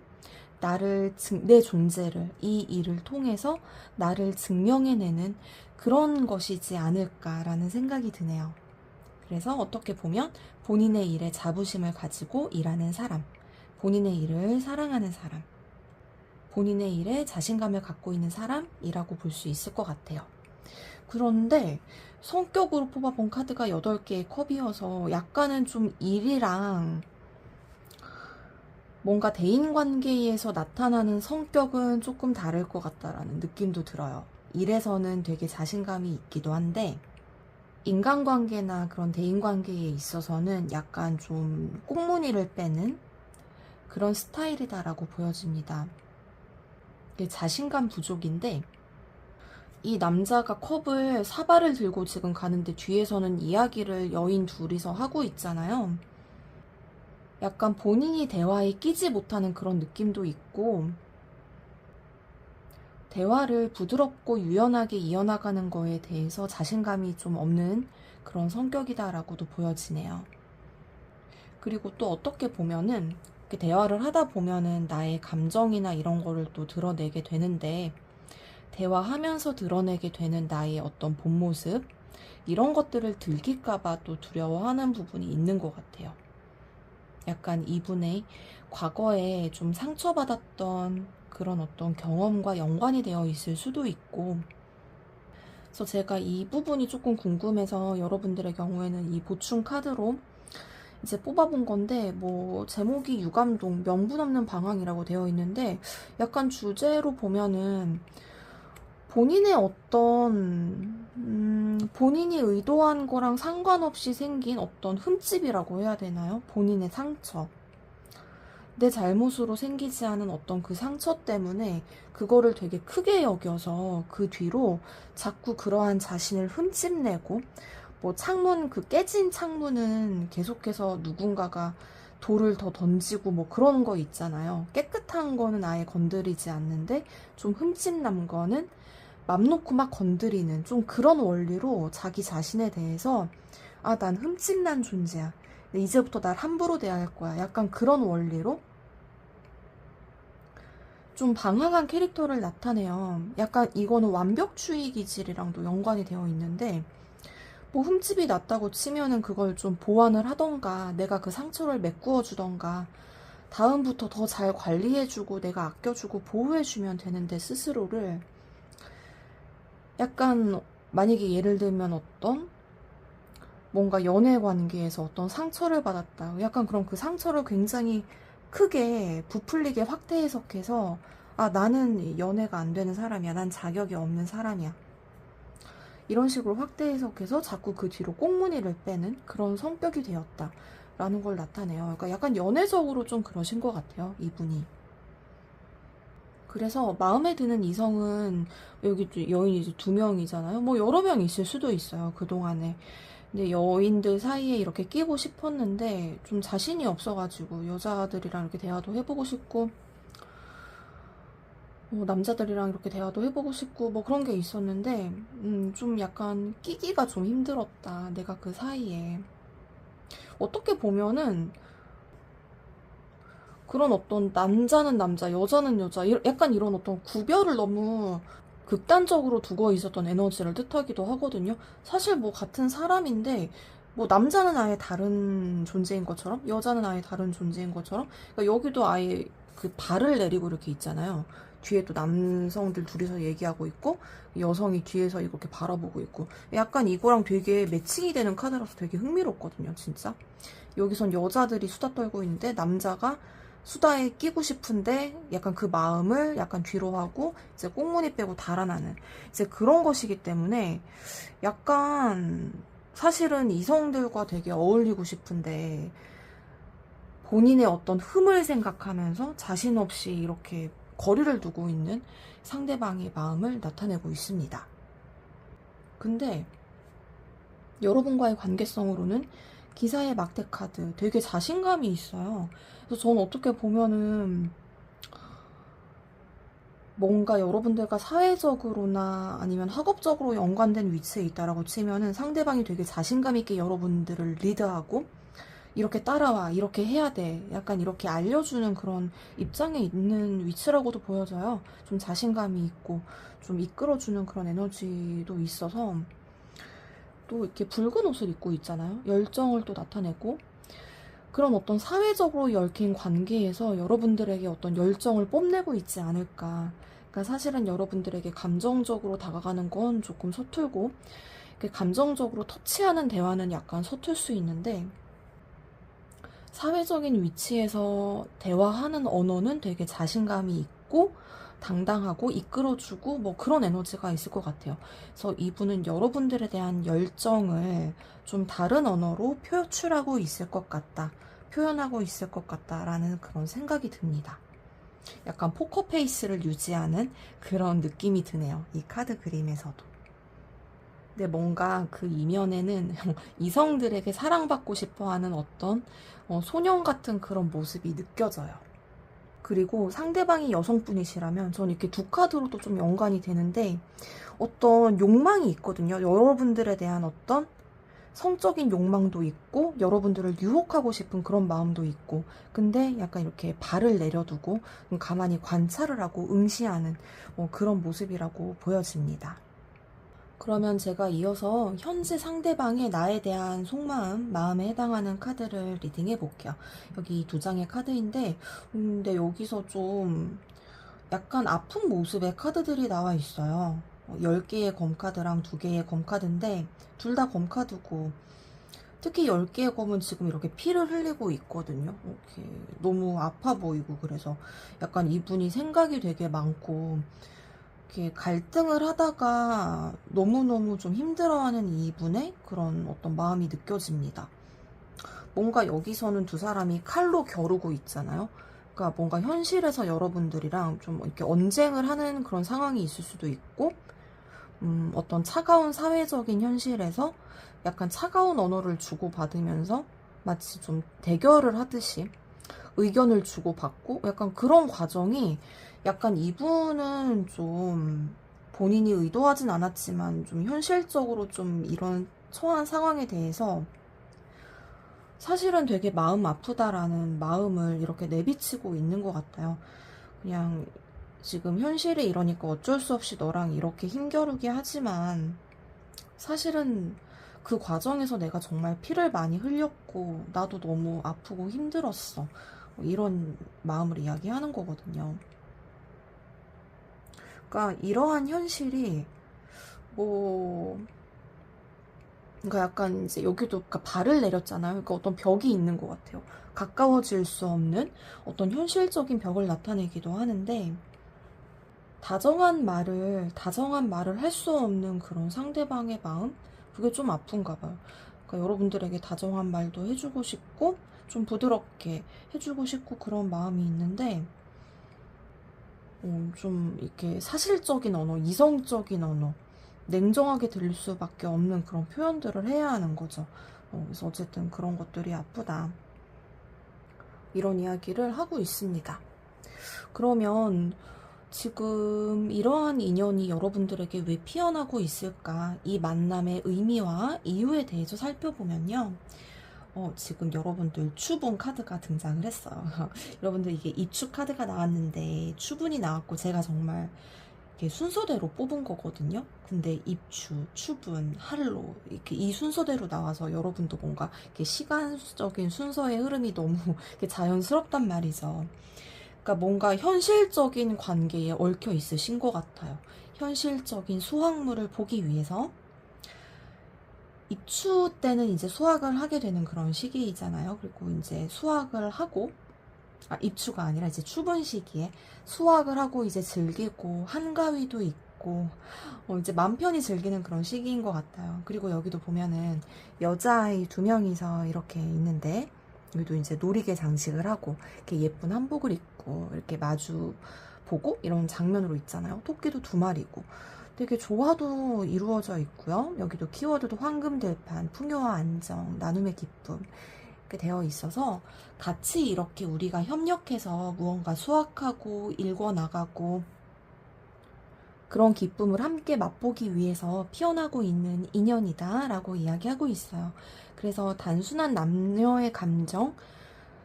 내 존재를 이 일을 통해서 나를 증명해내는 그런 것이지 않을까라는 생각이 드네요. 그래서 어떻게 보면 본인의 일에 자부심을 가지고 일하는 사람, 본인의 일을 사랑하는 사람, 본인의 일에 자신감을 갖고 있는 사람이라고 볼 수 있을 것 같아요. 그런데 성격으로 뽑아본 카드가 8개의 컵이어서 약간은 좀 일이랑 뭔가 대인관계에서 나타나는 성격은 조금 다를 것 같다라는 느낌도 들어요. 일에서는 되게 자신감이 있기도 한데 인간관계나 그런 대인관계에 있어서는 약간 좀 꽁무니를 빼는 그런 스타일이다라고 보여집니다. 이게 자신감 부족인데, 이 남자가 컵을 사발을 들고 지금 가는데 뒤에서는 이야기를 여인 둘이서 하고 있잖아요. 약간 본인이 대화에 끼지 못하는 그런 느낌도 있고, 대화를 부드럽고 유연하게 이어나가는 거에 대해서 자신감이 좀 없는 그런 성격이다라고도 보여지네요. 그리고 또 어떻게 보면은 이렇게 대화를 하다 보면은 나의 감정이나 이런 거를 또 드러내게 되는데, 대화하면서 드러내게 되는 나의 어떤 본 모습, 이런 것들을 들킬까봐 또 두려워하는 부분이 있는 것 같아요. 약간 이분의 과거에 좀 상처받았던 그런 어떤 경험과 연관이 되어 있을 수도 있고, 그래서 제가 이 부분이 조금 궁금해서 여러분들의 경우에는 이 보충 카드로 이제 뽑아본 건데, 뭐 제목이 유감동 명분 없는 방황이라고 되어 있는데, 약간 주제로 보면은 본인의 어떤 본인이 의도한 거랑 상관없이 생긴 어떤 흠집이라고 해야 되나요? 본인의 상처, 내 잘못으로 생기지 않은 어떤 그 상처 때문에 그거를 되게 크게 여겨서 그 뒤로 자꾸 그러한 자신을 흠집내고, 뭐 창문, 그 깨진 창문은 계속해서 누군가가 돌을 더 던지고 뭐 그런 거 있잖아요. 깨끗한 거는 아예 건드리지 않는데 좀 흠집 난 거는 맘 놓고 막 건드리는, 좀 그런 원리로 자기 자신에 대해서 난 흠집난 존재야, 이제부터 날 함부로 대할 거야, 약간 그런 원리로 좀 방황한 캐릭터를 나타내요. 약간 이거는 완벽주의 기질이랑도 연관이 되어 있는데, 뭐 흠집이 났다고 치면은 그걸 좀 보완을 하던가 내가 그 상처를 메꾸어 주던가 다음부터 더 잘 관리해주고 내가 아껴주고 보호해주면 되는데, 스스로를 약간, 만약에 예를 들면 어떤 뭔가 연애 관계에서 어떤 상처를 받았다, 약간 그럼 그 상처를 굉장히 크게 부풀리게 확대 해석해서 나는 연애가 안 되는 사람이야, 난 자격이 없는 사람이야, 이런 식으로 확대 해석해서 자꾸 그 뒤로 꽁무니를 빼는 그런 성격이 되었다 라는 걸 나타내요. 그러니까 약간 연애적으로 좀 그러신 것 같아요, 이분이. 그래서 마음에 드는 이성은, 여기 여인이 이제 2명이잖아요. 뭐 여러 명 있을 수도 있어요, 그동안에. 근데 여인들 사이에 이렇게 끼고 싶었는데 좀 자신이 없어가지고 여자들이랑 이렇게 대화도 해보고 싶고, 남자들이랑 이렇게 대화도 해보고 싶고 뭐 그런 게 있었는데, 좀 약간 끼기가 좀 힘들었다, 내가 그 사이에. 어떻게 보면은 그런 어떤 남자는 남자, 여자는 여자, 약간 이런 어떤 구별을 너무 극단적으로 두고 있었던 에너지를 뜻하기도 하거든요. 사실 뭐 같은 사람인데, 뭐 남자는 아예 다른 존재인 것처럼, 여자는 아예 다른 존재인 것처럼, 그러니까 여기도 아예 그 발을 내리고 이렇게 있잖아요. 뒤에 또 남성들 둘이서 얘기하고 있고, 여성이 뒤에서 이렇게 바라보고 있고, 약간 이거랑 되게 매칭이 되는 카드라서 되게 흥미롭거든요, 진짜. 여기선 여자들이 수다 떨고 있는데, 남자가 수다에 끼고 싶은데 약간 그 마음을 약간 뒤로 하고 이제 꽁무니 빼고 달아나는 이제 그런 것이기 때문에 약간 사실은 이성들과 되게 어울리고 싶은데 본인의 어떤 흠을 생각하면서 자신 없이 이렇게 거리를 두고 있는 상대방의 마음을 나타내고 있습니다. 근데 여러분과의 관계성으로는 기사의 막대 카드 되게 자신감이 있어요. 그래서 저는 어떻게 보면은 뭔가 여러분들과 사회적으로나 아니면 학업적으로 연관된 위치에 있다라고 치면은 상대방이 되게 자신감 있게 여러분들을 리드하고 이렇게 따라와, 이렇게 해야 돼, 약간 이렇게 알려주는 그런 입장에 있는 위치라고도 보여져요. 좀 자신감이 있고 좀 이끌어주는 그런 에너지도 있어서 또 이렇게 붉은 옷을 입고 있잖아요. 열정을 또 나타내고 그런 어떤 사회적으로 얽힌 관계에서 여러분들에게 어떤 열정을 뽐내고 있지 않을까. 그러니까 사실은 여러분들에게 감정적으로 다가가는 건 조금 서툴고 감정적으로 터치하는 대화는 약간 서툴 수 있는데 사회적인 위치에서 대화하는 언어는 되게 자신감이 있고 당당하고 이끌어주고 뭐 그런 에너지가 있을 것 같아요. 그래서 이분은 여러분들에 대한 열정을 좀 다른 언어로 표출하고 있을 것 같다. 표현하고 있을 것 같다라는 그런 생각이 듭니다. 약간 포커페이스를 유지하는 그런 느낌이 드네요. 이 카드 그림에서도. 근데 뭔가 그 이면에는 이성들에게 사랑받고 싶어하는 어떤 소년 같은 그런 모습이 느껴져요. 그리고 상대방이 여성분이시라면 전 이렇게 두 카드로도 좀 연관이 되는데 어떤 욕망이 있거든요. 여러분들에 대한 어떤 성적인 욕망도 있고 여러분들을 유혹하고 싶은 그런 마음도 있고 근데 약간 이렇게 발을 내려두고 가만히 관찰을 하고 응시하는 그런 모습이라고 보여집니다. 그러면 제가 이어서 현재 상대방의 나에 대한 속마음, 마음에 해당하는 카드를 리딩해 볼게요. 여기 두 장의 카드인데 근데 여기서 좀 약간 아픈 모습의 카드들이 나와 있어요. 10개의 검카드랑 2개의 검카드인데 둘 다 검카드고 특히 10개의 검은 지금 이렇게 피를 흘리고 있거든요. 이렇게 너무 아파 보이고 그래서 약간 이분이 생각이 되게 많고 이렇게 갈등을 하다가 너무너무 좀 힘들어하는 이분의 그런 어떤 마음이 느껴집니다. 뭔가 여기서는 두 사람이 칼로 겨루고 있잖아요. 그러니까 뭔가 현실에서 여러분들이랑 좀 이렇게 언쟁을 하는 그런 상황이 있을 수도 있고, 어떤 차가운 사회적인 현실에서 약간 차가운 언어를 주고받으면서 마치 좀 대결을 하듯이 의견을 주고받고 약간 그런 과정이 약간 이분은 좀 본인이 의도하진 않았지만 좀 현실적으로 좀 이런 처한 상황에 대해서 사실은 되게 마음 아프다라는 마음을 이렇게 내비치고 있는 것 같아요. 그냥 지금 현실이 이러니까 어쩔 수 없이 너랑 이렇게 힘겨루게 하지만 사실은 그 과정에서 내가 정말 피를 많이 흘렸고 나도 너무 아프고 힘들었어. 이런 마음을 이야기하는 거거든요. 그러니까 이러한 현실이 뭐 그러니까 약간 이제 여기도 그러니까 발을 내렸잖아요. 그러니까 어떤 벽이 있는 것 같아요. 가까워질 수 없는 어떤 현실적인 벽을 나타내기도 하는데 다정한 말을 할 수 없는 그런 상대방의 마음? 그게 좀 아픈가 봐요. 그러니까 여러분들에게 다정한 말도 해주고 싶고 좀 부드럽게 해주고 싶고 그런 마음이 있는데 좀 이렇게 사실적인 언어, 이성적인 언어, 냉정하게 들릴 수밖에 없는 그런 표현들을 해야 하는 거죠. 그래서 어쨌든 그런 것들이 아프다. 이런 이야기를 하고 있습니다. 그러면 지금 이러한 인연이 여러분들에게 왜 피어나고 있을까? 이 만남의 의미와 이유에 대해서 살펴보면요. 지금 여러분들 추분 카드가 등장을 했어요. 여러분들 이게 입추 카드가 나왔는데 추분이 나왔고 제가 정말 이렇게 순서대로 뽑은 거거든요. 근데 입추, 추분, 할로 이렇게 이 순서대로 나와서 여러분도 뭔가 이렇게 시간적인 순서의 흐름이 너무 이렇게 자연스럽단 말이죠. 그러니까 뭔가 현실적인 관계에 얽혀 있으신 것 같아요. 현실적인 수확물을 보기 위해서 입추 때는 이제 수확을 하게 되는 그런 시기이잖아요. 그리고 이제 수확을 하고, 입추가 아니라 이제 추분 시기에 수확을 하고 이제 즐기고, 한가위도 있고, 이제 맘 편히 즐기는 그런 시기인 것 같아요. 그리고 여기도 보면은 여자아이 2명이서 이렇게 있는데, 여기도 이제 놀이개 장식을 하고, 이렇게 예쁜 한복을 입고, 이렇게 마주 보고, 이런 장면으로 있잖아요. 토끼도 2마리고. 되게 조화도 이루어져 있고요. 여기도 키워드도 황금들판, 풍요와 안정, 나눔의 기쁨 이렇게 되어 있어서 같이 이렇게 우리가 협력해서 무언가 수확하고 일궈나가고 그런 기쁨을 함께 맛보기 위해서 피어나고 있는 인연이다 라고 이야기하고 있어요. 그래서 단순한 남녀의 감정,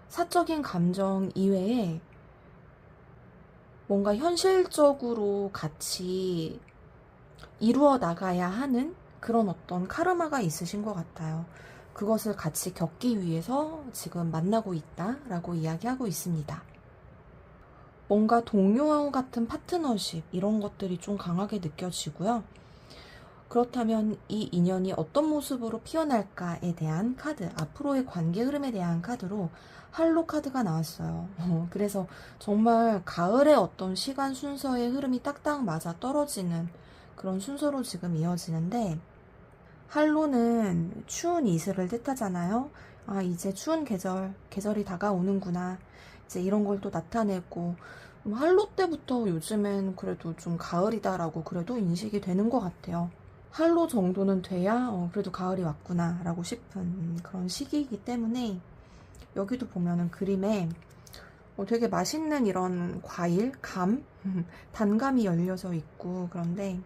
사적인 감정 이외에 뭔가 현실적으로 같이 이루어 나가야 하는 그런 어떤 카르마가 있으신 것 같아요. 그것을 같이 겪기 위해서 지금 만나고 있다라고 이야기하고 있습니다. 뭔가 동료 같은 파트너십 이런 것들이 좀 강하게 느껴지고요. 그렇다면 이 인연이 어떤 모습으로 피어날까에 대한 카드, 앞으로의 관계 흐름에 대한 카드로 할로 카드가 나왔어요. 그래서 정말 가을의 어떤 시간 순서의 흐름이 딱딱 맞아 떨어지는 그런 순서로 지금 이어지는데, 할로는 추운 이슬을 뜻하잖아요. 이제 추운 계절이 다가오는구나. 이제 이런 걸 또 나타내고, 할로 때부터 요즘엔 그래도 좀 가을이다라고 그래도 인식이 되는 것 같아요. 할로 정도는 돼야 그래도 가을이 왔구나 라고 싶은 그런 시기이기 때문에, 여기도 보면은 그림에 되게 맛있는 이런 과일, 단감이 열려져 있고, 그런데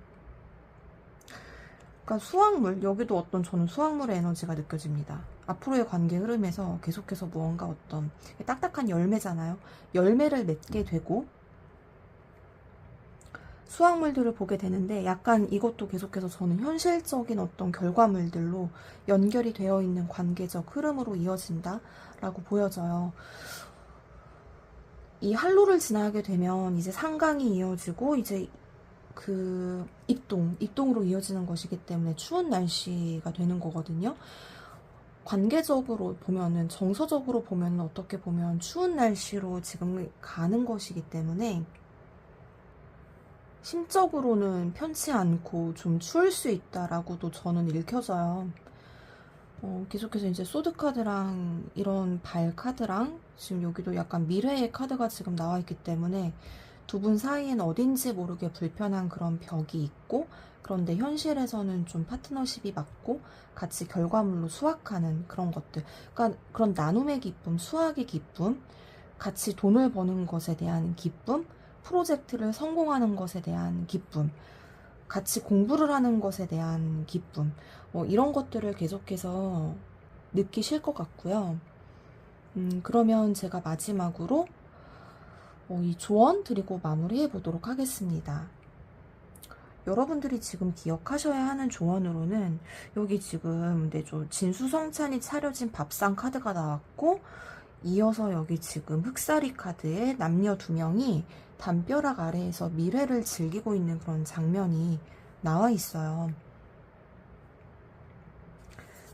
그러니까 수확물, 여기도 어떤 저는 수확물의 에너지가 느껴집니다. 앞으로의 관계 흐름에서 계속해서 무언가 어떤 딱딱한 열매잖아요. 열매를 맺게 되고 수확물들을 보게 되는데, 약간 이것도 계속해서 저는 현실적인 어떤 결과물들로 연결이 되어 있는 관계적 흐름으로 이어진다라고 보여져요. 이 할로를 지나게 되면 이제 상강이 이어지고 이제 그 입동으로 이어지는 것이기 때문에 추운 날씨가 되는 거거든요. 관계적으로 보면은, 정서적으로 보면은 어떻게 보면 추운 날씨로 지금 가는 것이기 때문에 심적으로는 편치 않고 좀 추울 수 있다라고도 저는 읽혀져요. 계속해서 이제 소드 카드랑 이런 발 카드랑 지금 여기도 약간 미래의 카드가 지금 나와 있기 때문에 두 분 사이엔 어딘지 모르게 불편한 그런 벽이 있고, 그런데 현실에서는 좀 파트너십이 맞고 같이 결과물로 수확하는 그런 것들, 그러니까 그런 나눔의 기쁨, 수확의 기쁨, 같이 돈을 버는 것에 대한 기쁨, 프로젝트를 성공하는 것에 대한 기쁨, 같이 공부를 하는 것에 대한 기쁨, 이런 것들을 계속해서 느끼실 것 같고요. 그러면 제가 마지막으로 이 조언 드리고 마무리해 보도록 하겠습니다. 여러분들이 지금 기억하셔야 하는 조언으로는, 여기 지금 진수성찬이 차려진 밥상 카드가 나왔고, 이어서 여기 지금 흑사리 카드에 남녀 2명이 담벼락 아래에서 미래를 즐기고 있는 그런 장면이 나와 있어요.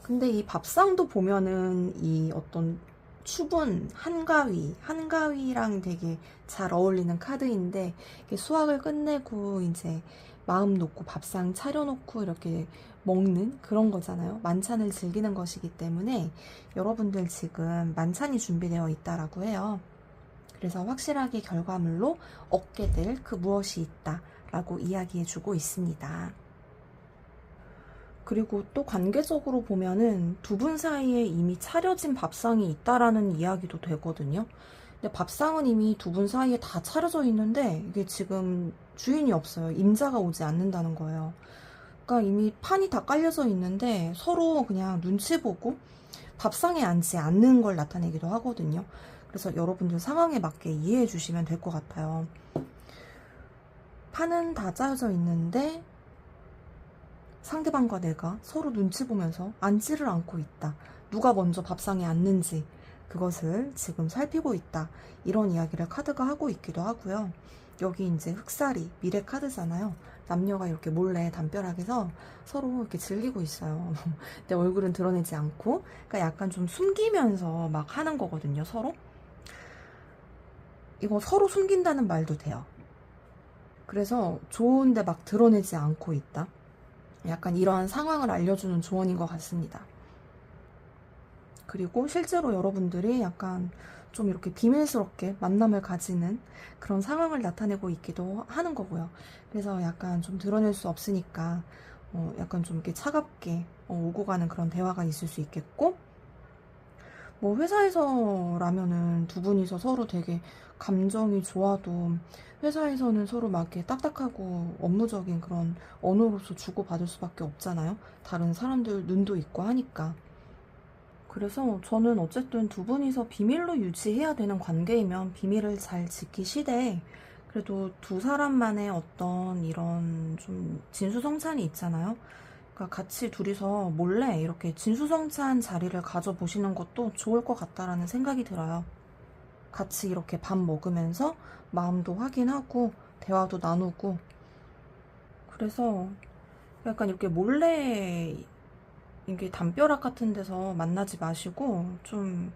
근데 이 밥상도 보면은 이 어떤 추분, 한가위랑 되게 잘 어울리는 카드인데, 수학을 끝내고 이제 마음 놓고 밥상 차려놓고 이렇게 먹는 그런 거잖아요. 만찬을 즐기는 것이기 때문에 여러분들 지금 만찬이 준비되어 있다라고 해요. 그래서 확실하게 결과물로 얻게 될 그 무엇이 있다라고 이야기해주고 있습니다. 그리고 또 관계적으로 보면은 두 분 사이에 이미 차려진 밥상이 있다라는 이야기도 되거든요. 근데 밥상은 이미 두 분 사이에 다 차려져 있는데 이게 지금 주인이 없어요. 임자가 오지 않는다는 거예요. 그러니까 이미 판이 다 깔려져 있는데 서로 그냥 눈치 보고 밥상에 앉지 않는 걸 나타내기도 하거든요. 그래서 여러분들 상황에 맞게 이해해 주시면 될 것 같아요. 판은 다 짜여져 있는데 상대방과 내가 서로 눈치 보면서 앉지를 않고 있다. 누가 먼저 밥상에 앉는지 그것을 지금 살피고 있다. 이런 이야기를 카드가 하고 있기도 하고요. 여기 이제 흑살이 미래 카드잖아요. 남녀가 이렇게 몰래 담벼락에서 서로 이렇게 즐기고 있어요. 내 얼굴은 드러내지 않고, 그러니까 약간 좀 숨기면서 막 하는 거거든요, 서로. 이거 서로 숨긴다는 말도 돼요. 그래서 좋은데 막 드러내지 않고 있다. 약간 이러한 상황을 알려주는 조언인 것 같습니다. 그리고 실제로 여러분들이 약간 좀 이렇게 비밀스럽게 만남을 가지는 그런 상황을 나타내고 있기도 하는 거고요. 그래서 약간 좀 드러낼 수 없으니까 약간 좀 이렇게 차갑게 오고 가는 그런 대화가 있을 수 있겠고, 뭐 회사에서라면은 두 분이서 서로 되게 감정이 좋아도 회사에서는 서로 막 이렇게 딱딱하고 업무적인 그런 언어로서 주고받을 수밖에 없잖아요. 다른 사람들 눈도 있고 하니까. 그래서 저는 어쨌든 두 분이서 비밀로 유지해야 되는 관계이면 비밀을 잘 지키시되, 그래도 두 사람만의 어떤 이런 좀 진수성찬이 있잖아요. 그러니까 같이 둘이서 몰래 이렇게 진수성찬 자리를 가져보시는 것도 좋을 것 같다라는 생각이 들어요. 같이 이렇게 밥 먹으면서 마음도 확인하고 대화도 나누고, 그래서 약간 이렇게 몰래 이게 담벼락 같은 데서 만나지 마시고 좀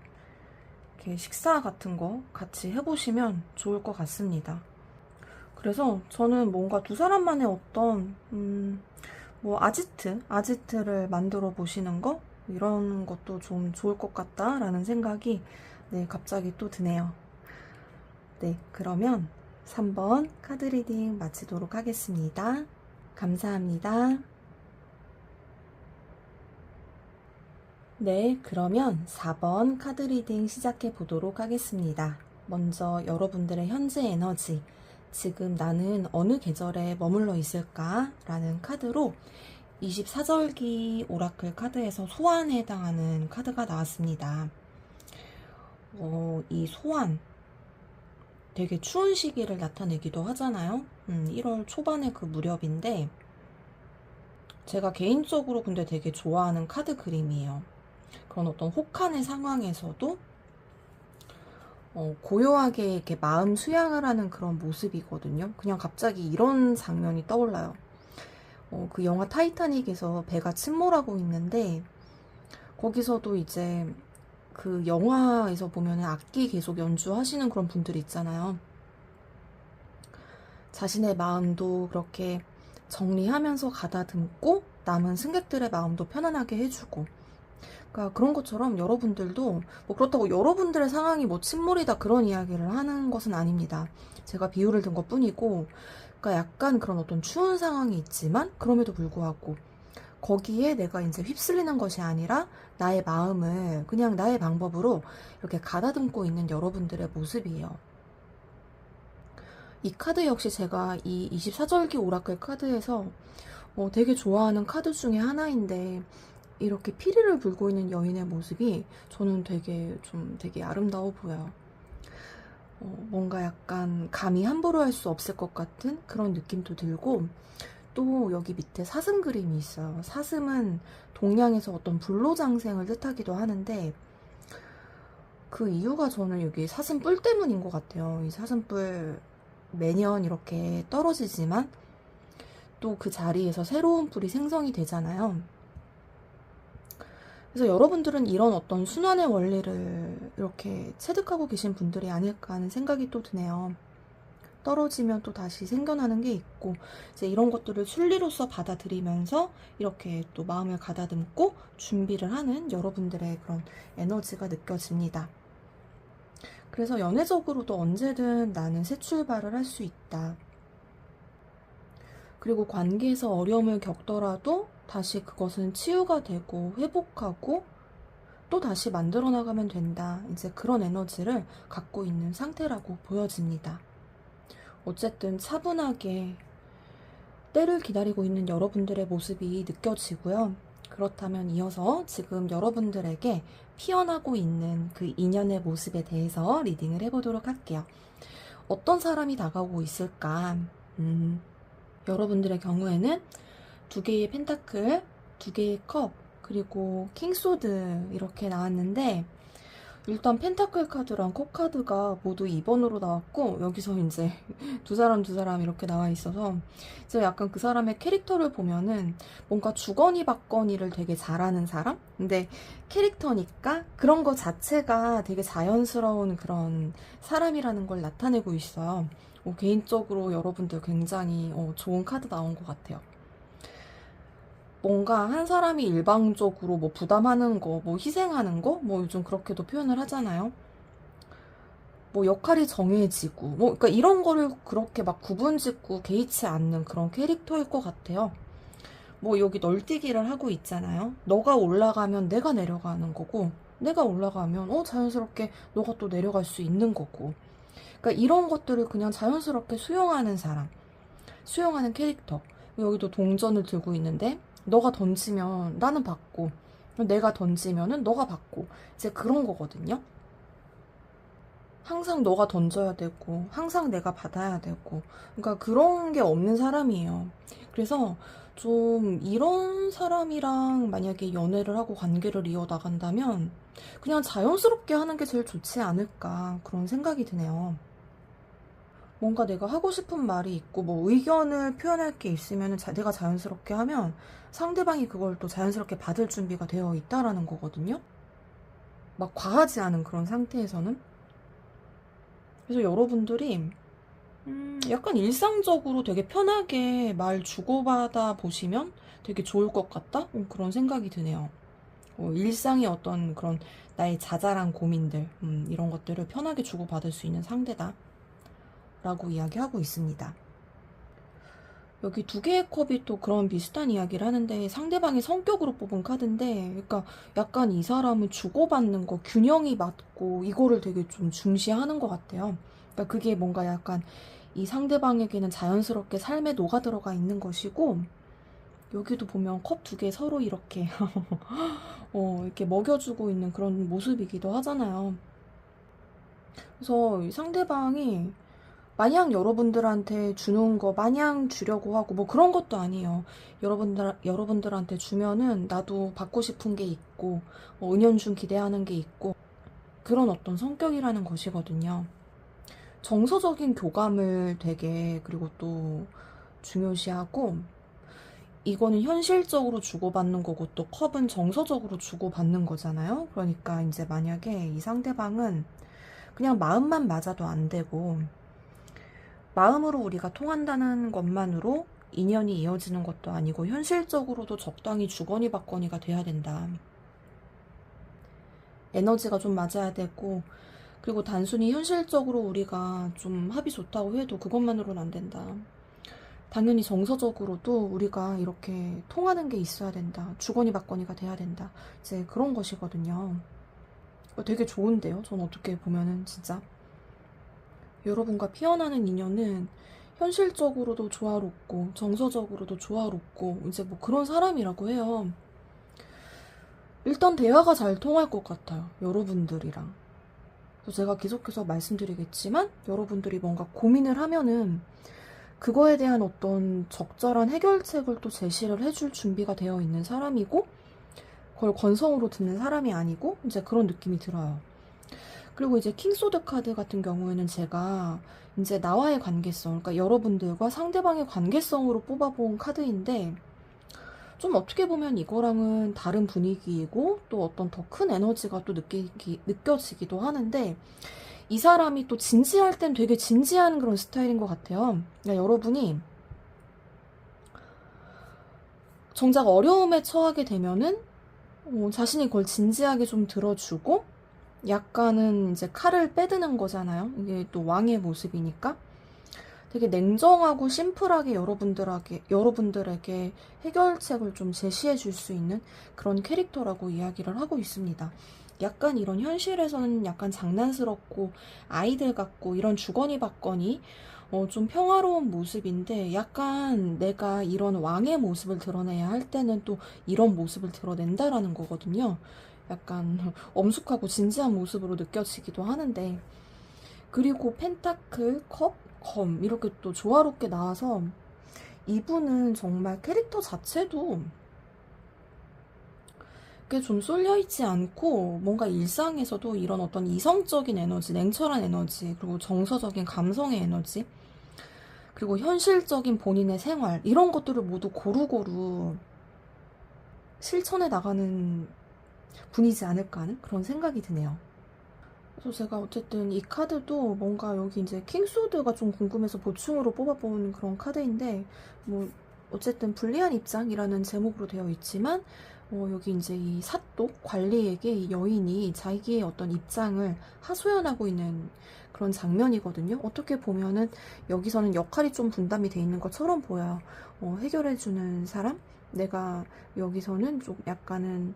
이렇게 식사 같은 거 같이 해보시면 좋을 것 같습니다. 그래서 저는 뭔가 두 사람만의 어떤 뭐 아지트를 만들어 보시는 거 이런 것도 좀 좋을 것 같다라는 생각이 네, 갑자기 또 드네요. 네, 그러면 3번 카드 리딩 마치도록 하겠습니다. 감사합니다. 네, 그러면 4번 카드 리딩 시작해 보도록 하겠습니다. 먼저 여러분들의 현재 에너지, 지금 나는 어느 계절에 머물러 있을까? 라는 카드로 24절기 오라클 카드에서 소환에 해당하는 카드가 나왔습니다. 이 소환, 되게 추운 시기를 나타내기도 하잖아요. 1월 초반의 그 무렵인데, 제가 개인적으로 근데 되게 좋아하는 카드 그림이에요. 그런 어떤 혹한의 상황에서도 고요하게 이렇게 마음 수양을 하는 그런 모습이거든요. 그냥 갑자기 이런 장면이 떠올라요. 그 영화 타이타닉에서 배가 침몰하고 있는데, 거기서도 이제 그 영화에서 보면 악기 계속 연주하시는 그런 분들이 있잖아요. 자신의 마음도 그렇게 정리하면서 가다듬고 남은 승객들의 마음도 편안하게 해주고, 그러니까 그런 것처럼 여러분들도 뭐 그렇다고 여러분들의 상황이 뭐 침몰이다 그런 이야기를 하는 것은 아닙니다. 제가 비유를 든 것뿐이고, 그러니까 약간 그런 어떤 추운 상황이 있지만 그럼에도 불구하고 거기에 내가 이제 휩쓸리는 것이 아니라 나의 마음을 그냥 나의 방법으로 이렇게 가다듬고 있는 여러분들의 모습이에요. 이 카드 역시 제가 이 24절기 오라클 카드에서 되게 좋아하는 카드 중에 하나인데, 이렇게 피리를 불고 있는 여인의 모습이 저는 되게 아름다워 보여요. 뭔가 약간 감히 함부로 할 수 없을 것 같은 그런 느낌도 들고, 또 여기 밑에 사슴 그림이 있어요. 사슴은 동양에서 어떤 불로장생을 뜻하기도 하는데, 그 이유가 저는 여기 사슴뿔 때문인 것 같아요. 이 사슴뿔 매년 이렇게 떨어지지만 또 그 자리에서 새로운 뿔이 생성이 되잖아요. 그래서 여러분들은 이런 어떤 순환의 원리를 이렇게 체득하고 계신 분들이 아닐까 하는 생각이 또 드네요. 떨어지면 또 다시 생겨나는 게 있고, 이제 이런 것들을 순리로서 받아들이면서 이렇게 또 마음을 가다듬고 준비를 하는 여러분들의 그런 에너지가 느껴집니다. 그래서 연애적으로도 언제든 나는 새 출발을 할 수 있다. 그리고 관계에서 어려움을 겪더라도 다시 그것은 치유가 되고 회복하고 또 다시 만들어 나가면 된다. 이제 그런 에너지를 갖고 있는 상태라고 보여집니다. 어쨌든 차분하게 때를 기다리고 있는 여러분들의 모습이 느껴지고요. 그렇다면 이어서 지금 여러분들에게 피어나고 있는 그 인연의 모습에 대해서 리딩을 해보도록 할게요. 어떤 사람이 다가오고 있을까? 여러분들의 경우에는 두 개의 펜타클, 두 개의 컵, 그리고 킹소드 이렇게 나왔는데, 일단 펜타클 카드랑 컵 카드가 모두 2번으로 나왔고, 여기서 이제 두 사람 이렇게 나와 있어서 이제 약간 그 사람의 캐릭터를 보면은 뭔가 주거니 받거니를 되게 잘하는 사람? 근데 캐릭터니까 그런 거 자체가 되게 자연스러운 그런 사람이라는 걸 나타내고 있어요. 개인적으로 여러분들 굉장히 좋은 카드 나온 것 같아요. 뭔가 한 사람이 일방적으로 뭐 부담하는 거, 뭐 희생하는 거, 뭐 요즘 그렇게도 표현을 하잖아요. 뭐 역할이 정해지고, 뭐, 그러니까 이런 거를 그렇게 막 구분짓고 개의치 않는 그런 캐릭터일 것 같아요. 뭐 여기 널뛰기를 하고 있잖아요. 너가 올라가면 내가 내려가는 거고, 내가 올라가면 자연스럽게 너가 또 내려갈 수 있는 거고. 그러니까 이런 것들을 그냥 자연스럽게 수용하는 사람, 수용하는 캐릭터. 여기도 동전을 들고 있는데, 너가 던지면 나는 받고, 내가 던지면은 너가 받고, 이제 그런 거거든요. 항상 너가 던져야 되고, 항상 내가 받아야 되고, 그러니까 그런 게 없는 사람이에요. 그래서 좀 이런 사람이랑 만약에 연애를 하고 관계를 이어나간다면 그냥 자연스럽게 하는 게 제일 좋지 않을까, 그런 생각이 드네요. 뭔가 내가 하고 싶은 말이 있고 뭐 의견을 표현할 게 있으면 내가 자연스럽게 하면 상대방이 그걸 또 자연스럽게 받을 준비가 되어 있다라는 거거든요. 막 과하지 않은 그런 상태에서는. 그래서 여러분들이 약간 일상적으로 되게 편하게 말 주고받아 보시면 되게 좋을 것 같다? 그런 생각이 드네요. 일상의 어떤 그런 나의 자잘한 고민들, 이런 것들을 편하게 주고받을 수 있는 상대다 라고 이야기하고 있습니다. 여기 두 개의 컵이 또 그런 비슷한 이야기를 하는데, 상대방의 성격으로 뽑은 카드인데, 그러니까 약간 이 사람은 주고받는 거, 균형이 맞고 이거를 되게 좀 중시하는 것 같아요. 그러니까 그게 뭔가 약간 이 상대방에게는 자연스럽게 삶에 녹아들어가 있는 것이고, 여기도 보면 컵 두 개 서로 이렇게 이렇게 먹여주고 있는 그런 모습이기도 하잖아요. 그래서 이 상대방이 마냥 여러분들한테 주는 거 마냥 주려고 하고 뭐 그런 것도 아니에요. 여러분들한테 주면은 나도 받고 싶은 게 있고, 은연중 기대하는 게 있고, 그런 어떤 성격이라는 것이거든요. 정서적인 교감을 되게, 그리고 또 중요시하고, 이거는 현실적으로 주고받는 거고, 또 컵은 정서적으로 주고받는 거잖아요. 그러니까 이제 만약에 이 상대방은 그냥 마음만 맞아도 안 되고, 마음으로 우리가 통한다는 것만으로 인연이 이어지는 것도 아니고 현실적으로도 적당히 주거니 받거니가 돼야 된다. 에너지가 좀 맞아야 되고, 그리고 단순히 현실적으로 우리가 좀 합이 좋다고 해도 그것만으로는 안 된다. 당연히 정서적으로도 우리가 이렇게 통하는 게 있어야 된다. 주거니 받거니가 돼야 된다. 이제 그런 것이거든요. 되게 좋은데요? 전 어떻게 보면은 진짜. 여러분과 피어나는 인연은 현실적으로도 조화롭고 정서적으로도 조화롭고 이제 뭐 그런 사람이라고 해요. 일단 대화가 잘 통할 것 같아요. 여러분들이랑. 그래서 제가 계속해서 말씀드리겠지만 여러분들이 뭔가 고민을 하면은 그거에 대한 어떤 적절한 해결책을 또 제시를 해줄 준비가 되어 있는 사람이고, 그걸 건성으로 듣는 사람이 아니고 이제 그런 느낌이 들어요. 그리고 이제 킹소드 카드 같은 경우에는 제가 이제 나와의 관계성, 그러니까 여러분들과 상대방의 관계성으로 뽑아본 카드인데, 좀 어떻게 보면 이거랑은 다른 분위기이고 또 어떤 더 큰 에너지가 또 느껴지기도 하는데, 이 사람이 또 진지할 땐 되게 진지한 그런 스타일인 것 같아요. 그러니까 여러분이 정작 어려움에 처하게 되면은 자신이 그걸 진지하게 좀 들어주고, 약간은 이제 칼을 빼드는 거잖아요. 이게 또 왕의 모습이니까. 되게 냉정하고 심플하게 여러분들에게 해결책을 좀 제시해 줄 수 있는 그런 캐릭터라고 이야기를 하고 있습니다. 약간 이런 현실에서는 약간 장난스럽고 아이들 같고 이런 주거니 받거니 좀 평화로운 모습인데 약간 내가 이런 왕의 모습을 드러내야 할 때는 또 이런 모습을 드러낸다라는 거거든요. 약간 엄숙하고 진지한 모습으로 느껴지기도 하는데, 그리고 펜타클, 컵, 검 이렇게 또 조화롭게 나와서 이분은 정말 캐릭터 자체도 꽤 좀 쏠려있지 않고 뭔가 일상에서도 이런 어떤 이성적인 에너지, 냉철한 에너지, 그리고 정서적인 감성의 에너지, 그리고 현실적인 본인의 생활 이런 것들을 모두 고루고루 실천해 나가는 분이지 않을까 하는 그런 생각이 드네요. 그래서 제가 어쨌든 이 카드도 뭔가 여기 이제 킹소드가 좀 궁금해서 보충으로 뽑아본 그런 카드인데, 뭐 어쨌든 불리한 입장이라는 제목으로 되어 있지만 여기 이제 이 사또 관리에게 이 여인이 자기의 어떤 입장을 하소연하고 있는 그런 장면이거든요. 어떻게 보면은 여기서는 역할이 좀 분담이 돼 있는 것처럼 보여요. 해결해주는 사람, 내가 여기서는 좀 약간은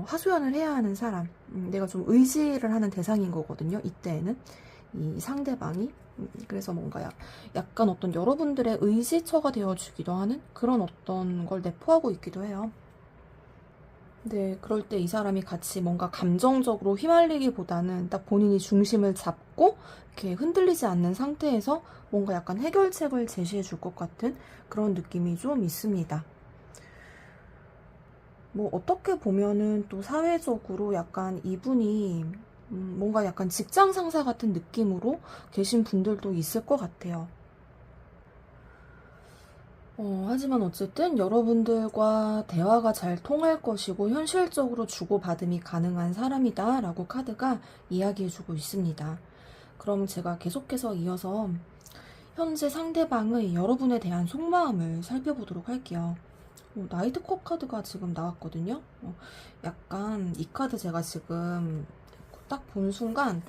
하소연을 해야 하는 사람, 내가 좀 의지를 하는 대상인 거거든요. 이때에는 이 상대방이. 그래서 뭔가 약간 어떤 여러분들의 의지처가 되어주기도 하는 그런 어떤 걸 내포하고 있기도 해요. 네, 그럴 때 이 사람이 같이 뭔가 감정적으로 휘말리기보다는 딱 본인이 중심을 잡고 이렇게 흔들리지 않는 상태에서 뭔가 약간 해결책을 제시해 줄 것 같은 그런 느낌이 좀 있습니다. 뭐 어떻게 보면은 또 사회적으로 약간 이분이 뭔가 약간 직장 상사 같은 느낌으로 계신 분들도 있을 것 같아요. 하지만 어쨌든 여러분들과 대화가 잘 통할 것이고 현실적으로 주고받음이 가능한 사람이다 라고 카드가 이야기해주고 있습니다. 그럼 제가 계속해서 이어서 현재 상대방의 여러분에 대한 속마음을 살펴보도록 할게요. 나이트컵 카드가 지금 나왔거든요. 약간 이 카드 제가 지금 딱 본 순간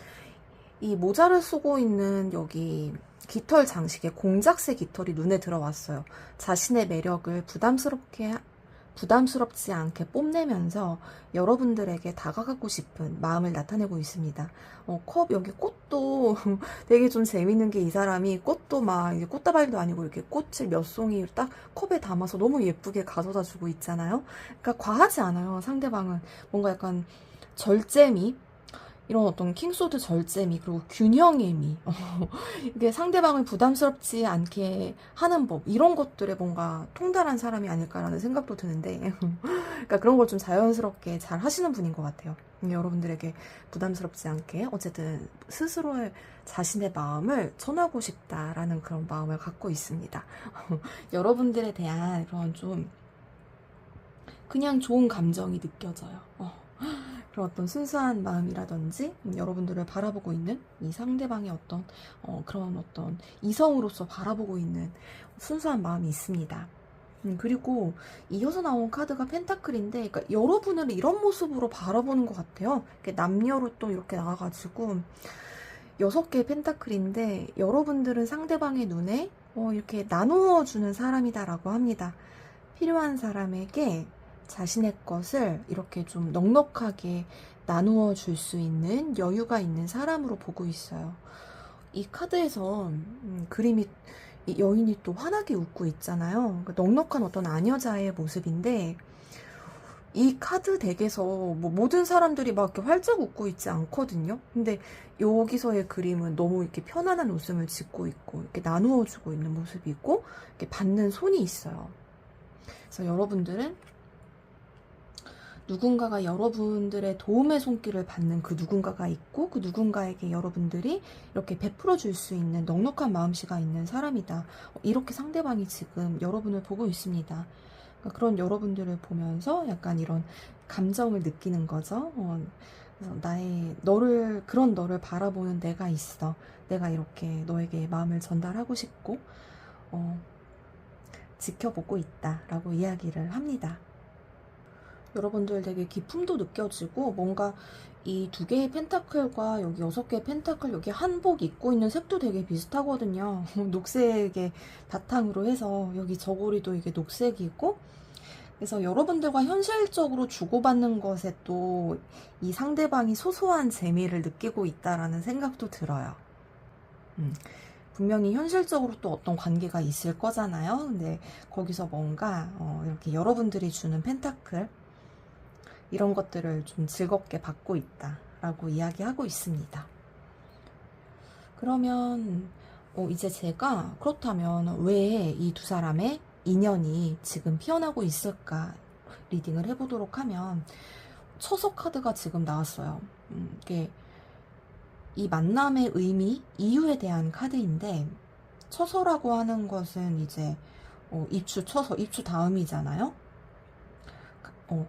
이 모자를 쓰고 있는 여기 깃털 장식에 공작새 깃털이 눈에 들어왔어요. 자신의 매력을 부담스럽지 않게 뽐내면서 여러분들에게 다가가고 싶은 마음을 나타내고 있습니다. 컵 여기 꽃도 되게 좀 재밌는 게, 이 사람이 꽃도 막 이게 꽃다발도 아니고 이렇게 꽃을 몇 송이 딱 컵에 담아서 너무 예쁘게 가져다 주고 있잖아요. 그러니까 과하지 않아요. 상대방은 뭔가 약간 절제미, 이런 어떤 킹소드 절제미, 그리고 균형의 미, 이게 상대방을 부담스럽지 않게 하는 법, 이런 것들에 뭔가 통달한 사람이 아닐까라는 생각도 드는데 그러니까 그런 걸 좀 자연스럽게 잘 하시는 분인 것 같아요. 여러분들에게 부담스럽지 않게 어쨌든 스스로의 자신의 마음을 전하고 싶다라는 그런 마음을 갖고 있습니다. 여러분들에 대한 그런 좀 그냥 좋은 감정이 느껴져요. 그런 어떤 순수한 마음이라든지 여러분들을 바라보고 있는 이 상대방의 어떤 그런 어떤 이성으로서 바라보고 있는 순수한 마음이 있습니다. 그리고 이어서 나온 카드가 펜타클인데, 그러니까 여러분을 이런 모습으로 바라보는 것 같아요. 남녀로 또 이렇게 나와가지고 6개의 펜타클인데, 여러분들은 상대방의 눈에 이렇게 나누어 주는 사람이다라고 합니다. 필요한 사람에게 자신의 것을 이렇게 좀 넉넉하게 나누어 줄 수 있는 여유가 있는 사람으로 보고 있어요. 이 카드에서 그림이, 이 여인이 또 환하게 웃고 있잖아요. 그러니까 넉넉한 어떤 아녀자의 모습인데, 이 카드 덱에서 뭐 모든 사람들이 막 이렇게 활짝 웃고 있지 않거든요. 근데 여기서의 그림은 너무 이렇게 편안한 웃음을 짓고 있고 이렇게 나누어 주고 있는 모습이 있고 이렇게 받는 손이 있어요. 그래서 여러분들은 누군가가 여러분들의 도움의 손길을 받는 그 누군가가 있고, 그 누군가에게 여러분들이 이렇게 베풀어 줄 수 있는 넉넉한 마음씨가 있는 사람이다. 이렇게 상대방이 지금 여러분을 보고 있습니다. 그러니까 그런 여러분들을 보면서 약간 이런 감정을 느끼는 거죠. 그래서 그런 너를 바라보는 내가 있어. 내가 이렇게 너에게 마음을 전달하고 싶고, 지켜보고 있다. 라고 이야기를 합니다. 여러분들 되게 기품도 느껴지고, 뭔가 이 2개의 펜타클과 여기 6개의 펜타클, 여기 한복 입고 있는 색도 되게 비슷하거든요. 녹색의 바탕으로 해서 여기 저고리도 이게 녹색이고, 그래서 여러분들과 현실적으로 주고받는 것에 또 이 상대방이 소소한 재미를 느끼고 있다라는 생각도 들어요. 분명히 현실적으로 또 어떤 관계가 있을 거잖아요. 근데 거기서 뭔가 이렇게 여러분들이 주는 펜타클 이런 것들을 좀 즐겁게 받고 있다라고 이야기하고 있습니다. 그러면 이제 제가 그렇다면 왜 이 두 사람의 인연이 지금 피어나고 있을까 리딩을 해보도록 하면 처서 카드가 지금 나왔어요. 이게 이 만남의 의미, 이유에 대한 카드인데 처서라고 하는 것은 이제 입추, 처서, 입추 다음이잖아요.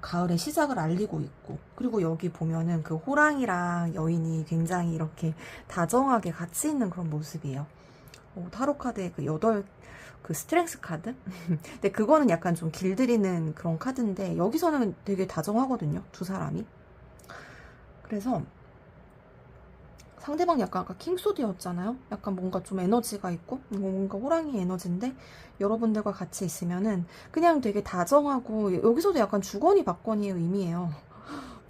가을의 시작을 알리고 있고, 그리고 여기 보면은 그 호랑이랑 여인이 굉장히 이렇게 다정하게 같이 있는 그런 모습이에요. 타로 카드의 그 스트렝스 카드? 근데 그거는 약간 좀 길들이는 그런 카드인데, 여기서는 되게 다정하거든요, 두 사람이. 그래서 상대방 약간 아까 킹소드였잖아요. 약간 뭔가 좀 에너지가 있고 뭔가 호랑이 에너지인데 여러분들과 같이 있으면은 그냥 되게 다정하고 여기서도 약간 주거니 받거니의 의미예요.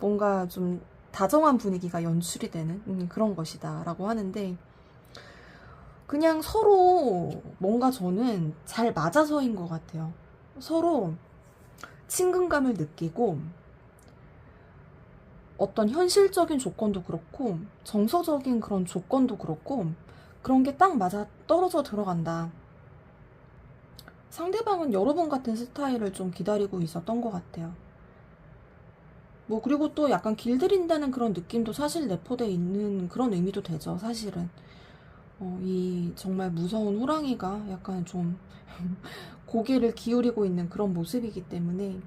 뭔가 좀 다정한 분위기가 연출이 되는 그런 것이다 라고 하는데 그냥 서로 뭔가 저는 잘 맞아서인 것 같아요. 서로 친근감을 느끼고 어떤 현실적인 조건도 그렇고 정서적인 그런 조건도 그렇고 그런 게 딱 맞아 떨어져 들어간다. 상대방은 여러분 같은 스타일을 좀 기다리고 있었던 것 같아요. 뭐 그리고 또 약간 길들인다는 그런 느낌도 사실 내포돼 있는 그런 의미도 되죠. 사실은 이 정말 무서운 호랑이가 약간 좀 고개를 기울이고 있는 그런 모습이기 때문에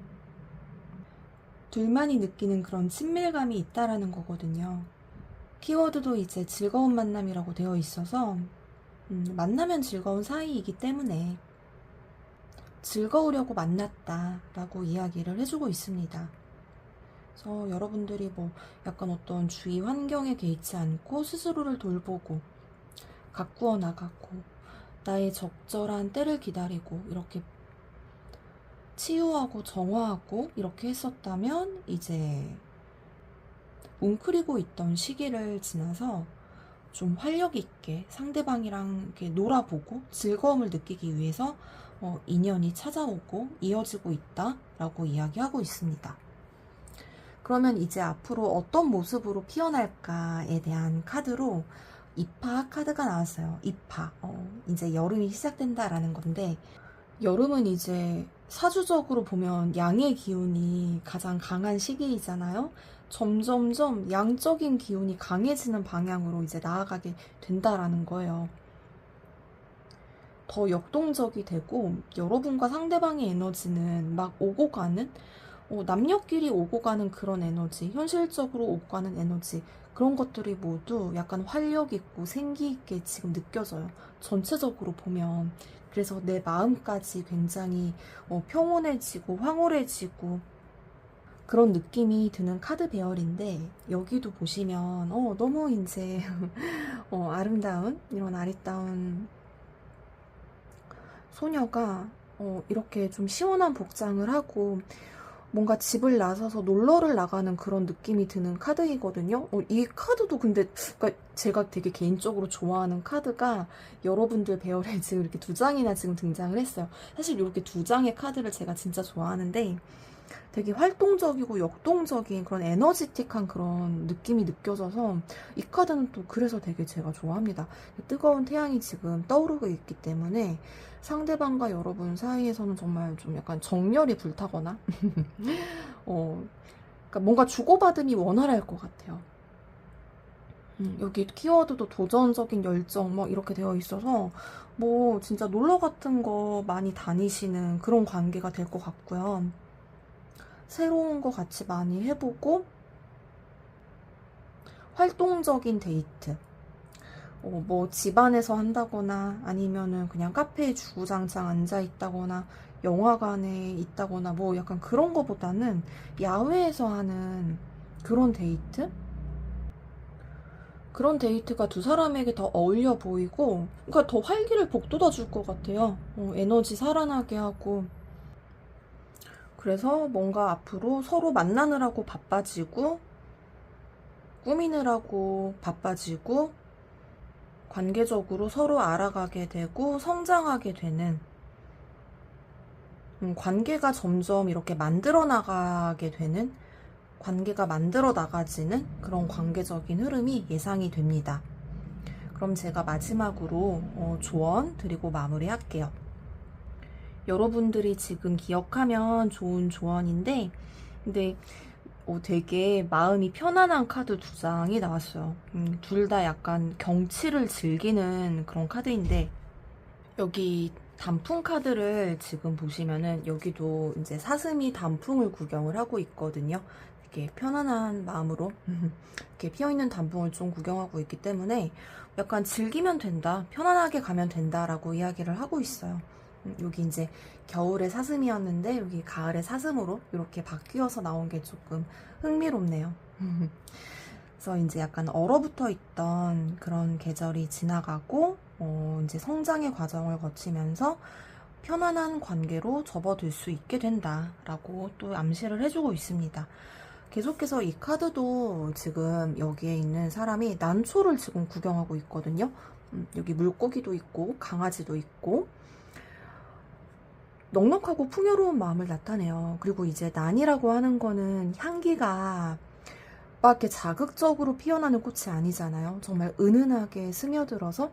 둘만이 느끼는 그런 친밀감이 있다라는 거거든요. 키워드도 이제 즐거운 만남이라고 되어 있어서 만나면 즐거운 사이이기 때문에 즐거우려고 만났다 라고 이야기를 해주고 있습니다. 그래서 여러분들이 뭐 약간 어떤 주위 환경에 개의치 않고 스스로를 돌보고 가꾸어 나가고 나의 적절한 때를 기다리고 이렇게 치유하고 정화하고 이렇게 했었다면 이제 웅크리고 있던 시기를 지나서 좀 활력 있게 상대방이랑 이렇게 놀아보고 즐거움을 느끼기 위해서 인연이 찾아오고 이어지고 있다라고 이야기하고 있습니다. 그러면 이제 앞으로 어떤 모습으로 피어날까에 대한 카드로 입하 카드가 나왔어요. 입하. 이제 여름이 시작된다라는 건데 여름은 이제 사주적으로 보면 양의 기운이 가장 강한 시기이잖아요. 점점점 양적인 기운이 강해지는 방향으로 이제 나아가게 된다라는 거예요. 더 역동적이 되고 여러분과 상대방의 에너지는 막 오고 가는 남녀끼리 오고 가는 그런 에너지, 현실적으로 오고 가는 에너지 그런 것들이 모두 약간 활력 있고 생기 있게 지금 느껴져요. 전체적으로 보면. 그래서 내 마음까지 굉장히 평온해지고 황홀해지고 그런 느낌이 드는 카드 배열인데 여기도 보시면 너무 이제 아름다운 이런 아리따운 소녀가 이렇게 좀 시원한 복장을 하고 뭔가 집을 나서서 놀러를 나가는 그런 느낌이 드는 카드이거든요. 이 카드도 근데 그러니까 제가 되게 개인적으로 좋아하는 카드가 여러분들 배열에 지금 이렇게 두 장이나 지금 등장을 했어요. 사실 이렇게 두 장의 카드를 제가 진짜 좋아하는데 되게 활동적이고 역동적인 그런 에너지틱한 그런 느낌이 느껴져서 이 카드는 또 그래서 되게 제가 좋아합니다. 뜨거운 태양이 지금 떠오르고 있기 때문에 상대방과 여러분 사이에서는 정말 좀 약간 정열이 불타거나 그러니까 뭔가 주고받음이 원활할 것 같아요. 여기 키워드도 도전적인 열정 막 이렇게 되어 있어서 뭐 진짜 놀러 같은 거 많이 다니시는 그런 관계가 될 것 같고요. 새로운 거 같이 많이 해보고 활동적인 데이트 뭐 집안에서 한다거나 아니면은 그냥 카페에 주구장창 앉아 있다거나 영화관에 있다거나 뭐 약간 그런 거보다는 야외에서 하는 그런 데이트? 그런 데이트가 두 사람에게 더 어울려 보이고 그러니까 더 활기를 북돋아 줄 것 같아요. 에너지 살아나게 하고 그래서 뭔가 앞으로 서로 만나느라고 바빠지고 꾸미느라고 바빠지고 관계적으로 서로 알아가게 되고 성장하게 되는, 관계가 점점 이렇게 만들어 나가게 되는, 관계가 만들어 나가지는 그런 관계적인 흐름이 예상이 됩니다. 그럼 제가 마지막으로 조언 드리고 마무리할게요. 여러분들이 지금 기억하면 좋은 조언인데, 근데 되게 마음이 편안한 카드 두 장이 나왔어요. 둘 다 약간 경치를 즐기는 그런 카드인데, 여기 단풍 카드를 지금 보시면은 여기도 이제 사슴이 단풍을 구경을 하고 있거든요. 이렇게 편안한 마음으로 이렇게 피어있는 단풍을 좀 구경하고 있기 때문에 약간 즐기면 된다, 편안하게 가면 된다라고 이야기를 하고 있어요. 여기 이제 겨울에 사슴이었는데 여기 가을에 사슴으로 이렇게 바뀌어서 나온 게 조금 흥미롭네요. 그래서 이제 약간 얼어붙어 있던 그런 계절이 지나가고 이제 성장의 과정을 거치면서 편안한 관계로 접어들 수 있게 된다라고 또 암시를 해주고 있습니다. 계속해서 이 카드도 지금 여기에 있는 사람이 난초를 지금 구경하고 있거든요. 여기 물고기도 있고 강아지도 있고 넉넉하고 풍요로운 마음을 나타내요. 그리고 이제 난이라고 하는 거는 향기가 막 이렇게 자극적으로 피어나는 꽃이 아니잖아요. 정말 은은하게 스며들어서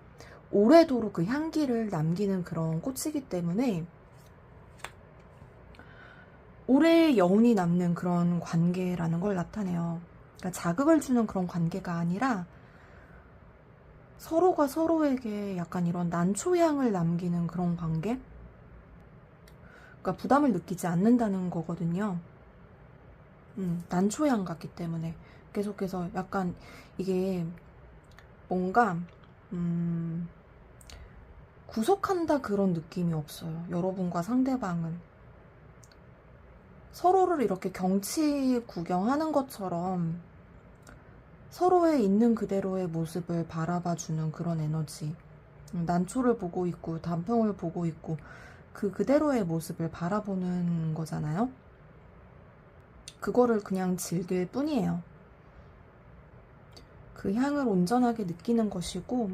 오래도록 그 향기를 남기는 그런 꽃이기 때문에 오래 여운이 남는 그런 관계라는 걸 나타내요. 그러니까 자극을 주는 그런 관계가 아니라 서로가 서로에게 약간 이런 난초향을 남기는 그런 관계? 그러니까 부담을 느끼지 않는다는 거거든요. 난초향 같기 때문에 계속해서 약간 이게 뭔가 구속한다 그런 느낌이 없어요. 여러분과 상대방은 서로를 이렇게 경치 구경하는 것처럼 서로의 있는 그대로의 모습을 바라봐주는 그런 에너지. 난초를 보고 있고 단풍을 보고 있고 그 그대로의 모습을 바라보는 거잖아요. 그거를 그냥 즐길 뿐이에요. 그 향을 온전하게 느끼는 것이고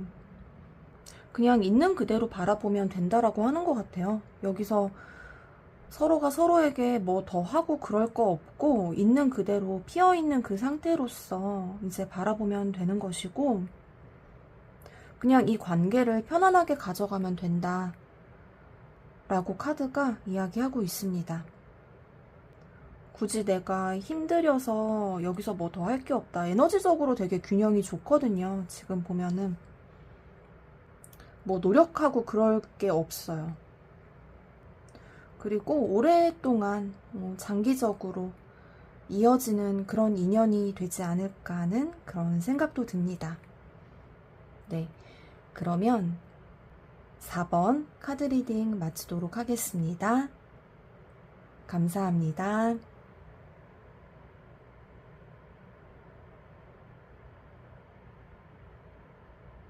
그냥 있는 그대로 바라보면 된다라고 하는 것 같아요. 여기서 서로가 서로에게 뭐 더 하고 그럴 거 없고 있는 그대로 피어있는 그 상태로서 이제 바라보면 되는 것이고 그냥 이 관계를 편안하게 가져가면 된다 라고 카드가 이야기하고 있습니다. 굳이 내가 힘들여서 여기서 뭐 더 할 게 없다. 에너지적으로 되게 균형이 좋거든요. 지금 보면은 뭐 노력하고 그럴 게 없어요. 그리고 오랫동안 장기적으로 이어지는 그런 인연이 되지 않을까 하는 그런 생각도 듭니다. 네, 그러면 4번 카드 리딩 마치도록 하겠습니다. 감사합니다.